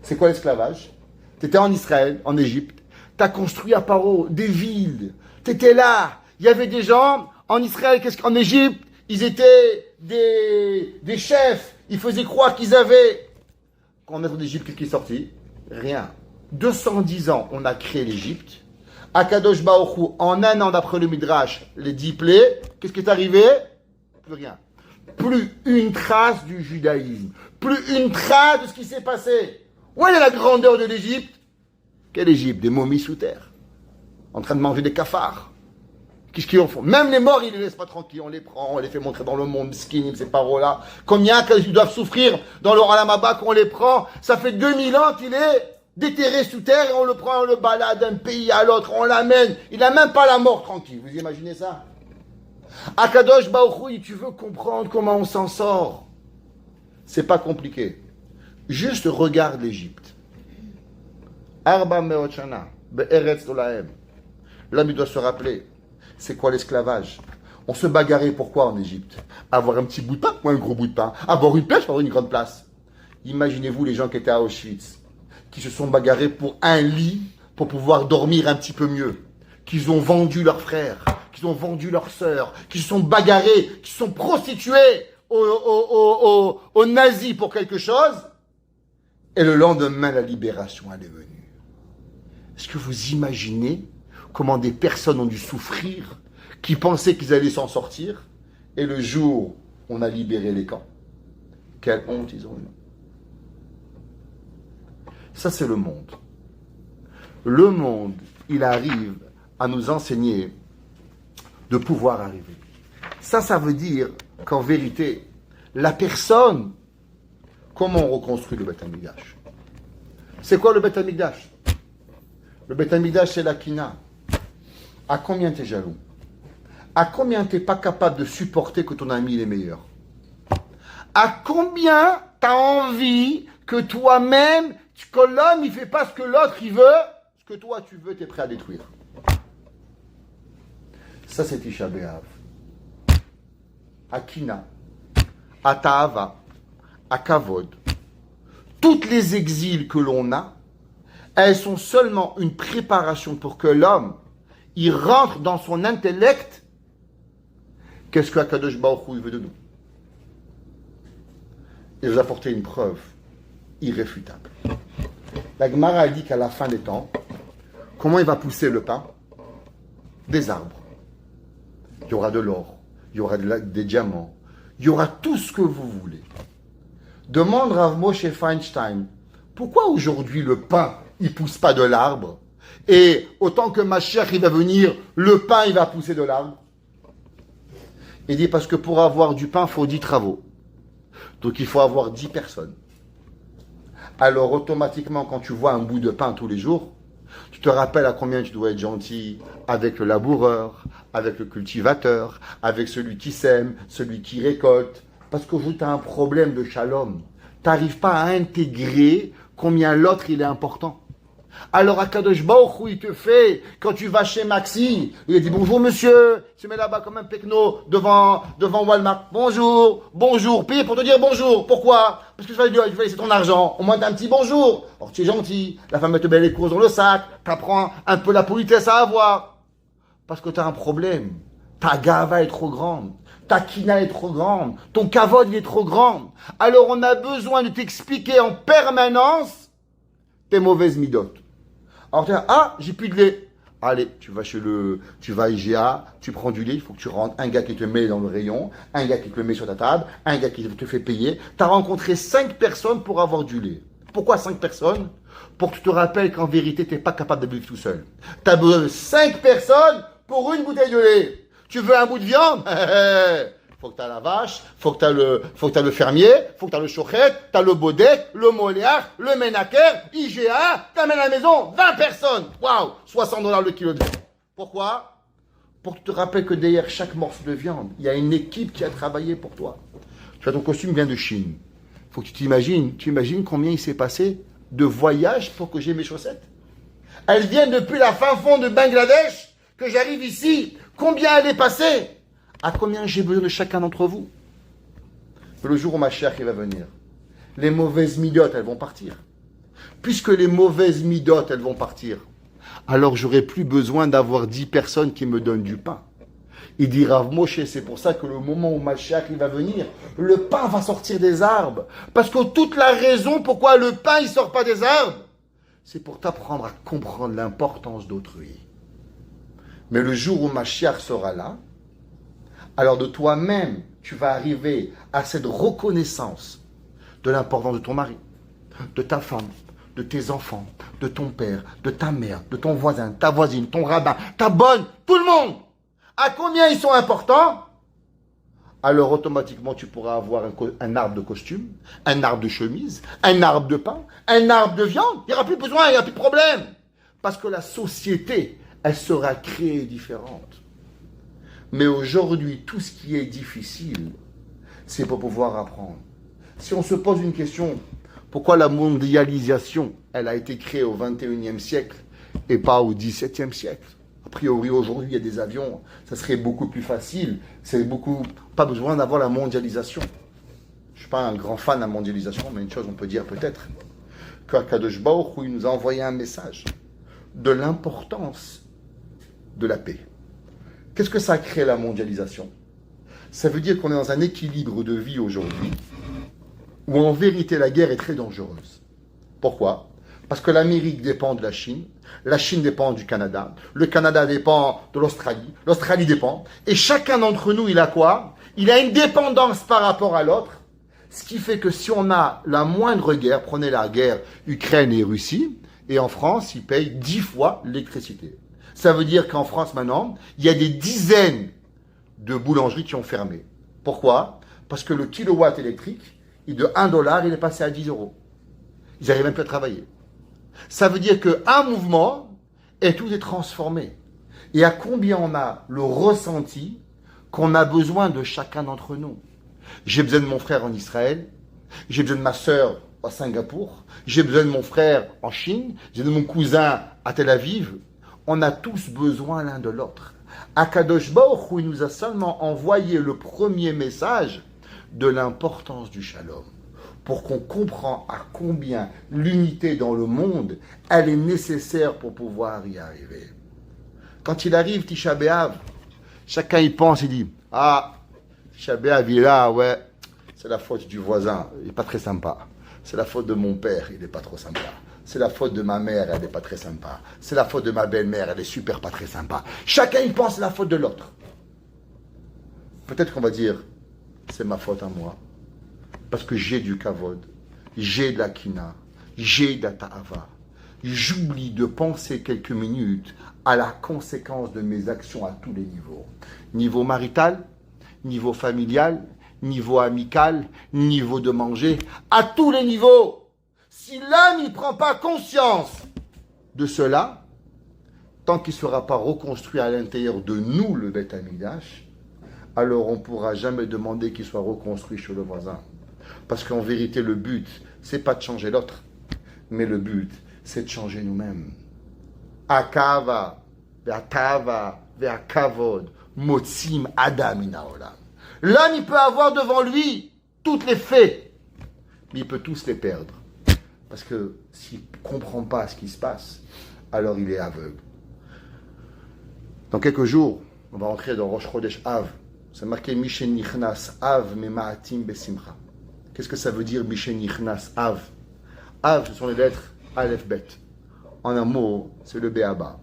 C'est quoi l'esclavage? Tu étais en Israël, en Égypte. Tu as construit à Paro des villes. Tu étais là. Il y avait des gens en Israël, en Égypte, ils étaient des chefs. Ils faisaient croire qu'ils avaient. Quand on est en Égypte, qu'est-ce qui est sorti? Rien. 210 ans, on a créé l'Égypte. Akadosh Baruch Hu, en un an d'après le Midrash, les 10 plaies, qu'est-ce qui est arrivé? Plus rien. Plus une trace du judaïsme. Plus une trace de ce qui s'est passé. Où est la grandeur de l'Égypte? Quelle Égypte? Des momies sous terre. En train de manger des cafards. Qu'est-ce qu'ils en font? Même les morts, ils ne les laissent pas tranquilles. On les prend, on les fait montrer dans le monde, skin, ces paroles-là. Combien qu'ils doivent souffrir dans le Olam Haba qu'on les prend? Ça fait 2000 ans qu'il est déterré sous terre et on le prend, on le balade d'un pays à l'autre, on l'amène. Il n'a même pas la mort tranquille. Vous imaginez ça? Akadosh Baruch Hu, tu veux comprendre comment on s'en sort? C'est pas compliqué. Juste regarde l'Égypte. Arba meot shana, be'eretz dolahem. L'homme, il doit se rappeler, c'est quoi l'esclavage? On se bagarrait pourquoi en Égypte? Avoir un petit bout de pain ou un gros bout de pain? Avoir une place ou avoir une grande place? Imaginez-vous les gens qui étaient à Auschwitz, qui se sont bagarrés pour un lit, pour pouvoir dormir un petit peu mieux, qu'ils ont vendu leurs frères, qu'ils ont vendu leurs sœurs, qui se sont bagarrés, qui se sont prostitués aux nazis pour quelque chose, et le lendemain, la libération, elle est venue. Est-ce que vous imaginez comment des personnes ont dû souffrir, qui pensaient qu'ils allaient s'en sortir, et le jour où on a libéré les camps, quelle honte ils ont eu. Ça, c'est le monde. Le monde, il arrive à nous enseigner de pouvoir arriver. Ça veut dire qu'en vérité, la personne, comment on reconstruit le Beth Amikdash? C'est quoi le Beth Amikdash? Le Beth Amikdash, c'est la Kina. À combien tu es jaloux? À combien tu n'es pas capable de supporter que ton ami est meilleur? À combien tu as envie que toi-même, que l'homme, il ne fait pas ce que l'autre, il veut, ce que toi, tu veux, tu es prêt à détruire. Ça, c'est Tisha B'Av. À Kina, à Ta'ava, à Kavod, toutes les exils que l'on a, elles sont seulement une préparation pour que l'homme, il rentre dans son intellect. Qu'est-ce que Akadosh Baruch Hu veut de nous? Il nous a apporté une preuve irréfutable. La Gemara a dit qu'à la fin des temps, comment il va pousser le pain? Des arbres. Il y aura de l'or, il y aura des diamants, il y aura tout ce que vous voulez. Demande Rav Moshe Feinstein, pourquoi aujourd'hui le pain, il ne pousse pas de l'arbre? Et autant que Mashiach, il va venir, le pain, il va pousser de l'arbre. Il dit parce que pour avoir du pain, il faut 10 travaux. Donc il faut avoir 10 personnes. Alors automatiquement, quand tu vois un bout de pain tous les jours, tu te rappelles à combien tu dois être gentil avec le laboureur, avec le cultivateur, avec celui qui sème, celui qui récolte. Parce que tu as un problème de shalom. Tu n'arrives pas à intégrer combien l'autre il est important. Alors Akadosh Baruch Hu, il te fait, quand tu vas chez Maxi, il dit bonjour monsieur, tu mets là-bas comme un pecno devant Walmart. Bonjour, paye pour te dire bonjour. Pourquoi? Parce que tu vas laisser ton argent, au moins t'as un petit bonjour. Alors tu es gentil, la femme te met les courses dans le sac, t'apprends un peu la politesse à avoir. Parce que tu as un problème. Ta gava est trop grande. Ta kina est trop grande. Ton kavod il est trop grand. Alors on a besoin de t'expliquer en permanence tes mauvaises midotes. Alors tu dis, ah, j'ai plus de lait. Allez, tu vas à IGA, tu prends du lait, il faut que tu rentres un gars qui te met dans le rayon, un gars qui te le met sur ta table, un gars qui te fait payer. Tu as rencontré 5 personnes pour avoir du lait. Pourquoi 5 personnes? Pour que tu te rappelles qu'en vérité, tu n'es pas capable de vivre tout seul. Tu as besoin de 5 personnes pour une bouteille de lait. Tu veux un bout de viande? Faut que tu as la vache, faut que tu as le fermier, faut que tu as le chochet, tu as le baudet, le moléar, le ménaker, IGA, tu amènes à la maison 20 personnes. Waouh, $60 le kilo de viande. Pourquoi? Pour que tu te rappelles que derrière chaque morceau de viande, il y a une équipe qui a travaillé pour toi. Tu vois, ton costume vient de Chine. Faut que tu imagines combien il s'est passé de voyages pour que j'ai mes chaussettes. Elles viennent depuis la fin fond de Bangladesh, que j'arrive ici. Combien elle est passée? À combien j'ai besoin de chacun d'entre vous? Le jour où ma chère va venir, les mauvaises midotes, elles vont partir. Puisque les mauvaises midotes, elles vont partir, alors j'aurai plus besoin d'avoir 10 personnes qui me donnent du pain. Il dit Rav Moshe, c'est pour ça que le moment où Mashiach va venir, le pain va sortir des arbres. Parce que toute la raison pourquoi le pain il sort pas des arbres, c'est pour t'apprendre à comprendre l'importance d'autrui. Mais le jour où Mashiach sera là, alors de toi-même, tu vas arriver à cette reconnaissance de l'importance de ton mari, de ta femme, de tes enfants, de ton père, de ta mère, de ton voisin, ta voisine, ton rabbin, ta bonne, tout le monde. À combien ils sont importants? Alors automatiquement tu pourras avoir un arbre de costume, un arbre de chemise, un arbre de pain, un arbre de viande. Il n'y aura plus besoin, il n'y aura plus de problème. Parce que la société, elle sera créée différente. Mais aujourd'hui, tout ce qui est difficile, c'est pour pouvoir apprendre. Si on se pose une question, pourquoi la mondialisation, elle a été créée au 21e siècle et pas au 17e siècle? A priori, aujourd'hui, il y a des avions, ça serait beaucoup plus facile. C'est pas besoin d'avoir la mondialisation. Je ne suis pas un grand fan de la mondialisation, mais une chose on peut dire peut-être, qu'Akadosh Baruch Hu, il nous a envoyé un message de l'importance de la paix. Qu'est-ce que ça crée la mondialisation? Ça veut dire qu'on est dans un équilibre de vie aujourd'hui où en vérité la guerre est très dangereuse. Pourquoi? Parce que l'Amérique dépend de la Chine dépend du Canada, le Canada dépend de l'Australie dépend. Et chacun d'entre nous, il a quoi? Il a une dépendance par rapport à l'autre. Ce qui fait que si on a la moindre guerre, prenez la guerre Ukraine et Russie, et en France, ils payent 10 fois l'électricité. Ça veut dire qu'en France, maintenant, il y a des dizaines de boulangeries qui ont fermé. Pourquoi? Parce que le kilowatt électrique, de 1 dollar, il est passé à 10 euros. Ils n'arrivent même plus à travailler. Ça veut dire qu'un mouvement, et tout est transformé. Et à combien on a le ressenti qu'on a besoin de chacun d'entre nous. J'ai besoin de mon frère en Israël, j'ai besoin de ma sœur à Singapour, j'ai besoin de mon frère en Chine, j'ai besoin de mon cousin à Tel Aviv. On a tous besoin l'un de l'autre. Akadosh Baruch Hu, il nous a seulement envoyé le premier message de l'importance du shalom, pour qu'on comprenne à combien l'unité dans le monde, elle est nécessaire pour pouvoir y arriver. Quand il arrive Tisha B'Av, chacun y pense, il dit, ah, Tisha B'Av, il est là, ouais, c'est la faute du voisin, il n'est pas très sympa. C'est la faute de mon père, il n'est pas trop sympa. C'est la faute de ma mère, elle n'est pas très sympa. C'est la faute de ma belle-mère, elle est super pas très sympa. Chacun y pense, c'est la faute de l'autre. Peut-être qu'on va dire, c'est ma faute à moi. Parce que j'ai du kavod, j'ai de la kina, j'ai de la ta'ava. J'oublie de penser quelques minutes à la conséquence de mes actions à tous les niveaux. Niveau marital, niveau familial, niveau amical, niveau de manger, à tous les niveaux. Si l'âme ne prend pas conscience de cela, tant qu'il ne sera pas reconstruit à l'intérieur de nous, le Beth Amikdash, alors on ne pourra jamais demander qu'il soit reconstruit chez le voisin. Parce qu'en vérité, le but, c'est pas de changer l'autre, mais le but, c'est de changer nous-mêmes. Akava, ve'atava, ve'akavod, motzim adam minaolam. L'homme, il peut avoir devant lui toutes les faits, mais il peut tous les perdre. Parce que s'il ne comprend pas ce qui se passe, alors il est aveugle. Dans quelques jours, on va entrer dans Rosh Chodesh Av. C'est marqué Mishen Nichnas Av Memaatim Besimcha. Qu'est-ce que ça veut dire Mishen Nichnas Av? Av, ce sont les lettres Aleph Bet. En un mot, c'est le Béaba.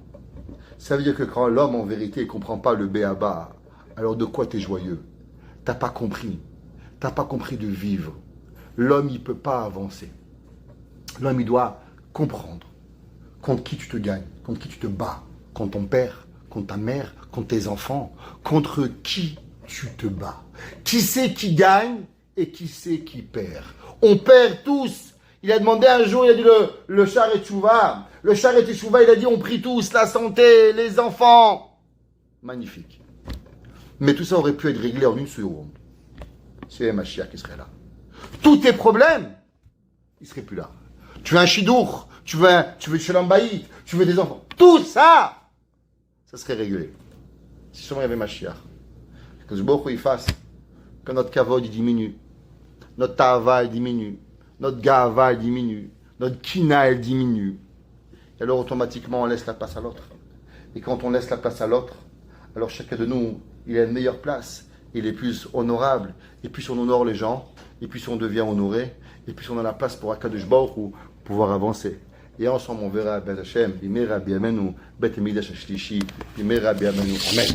Ça veut dire que quand l'homme en vérité ne comprend pas le Béaba, alors de quoi tu es joyeux? Tu n'as pas compris. Tu n'as pas compris de vivre. L'homme, il ne peut pas avancer. L'homme, il doit comprendre contre qui tu te gagnes, contre qui tu te bats, contre ton père, contre ta mère, contre tes enfants, contre qui tu te bats. Qui c'est qui gagne et qui c'est qui perd? On perd tous. Il a demandé un jour, il a dit le char et tchouva. Le char et tchouva, il a dit on prie tous, la santé, les enfants. Magnifique. Mais tout ça aurait pu être réglé en une seconde. C'est Mashiach qui serait là. Tous tes problèmes, il ne serait plus là. Tu veux un chidour, tu veux Shalom Bayit, tu veux des enfants. Tout ça, ça serait réglé. Si seulement il y avait Mashiach. Que ce Baruch Hu, il fasse que notre kavod il diminue, notre ta'ava il diminue, notre ga'ava il diminue, notre kina elle diminue. Et alors automatiquement on laisse la place à l'autre. Et quand on laisse la place à l'autre, alors chacun de nous, il a une meilleure place. Il est plus honorable. Et plus on honore les gens, et plus on devient honoré, et plus on a la place pour Akadosh Baruch Hu pouvoir avancer. Et ensemble on verra Ben Hashem, Bimei Rabbi Amenu, Bet Amikdash Shlishi, Bimei Rabbi Amenu. Amen.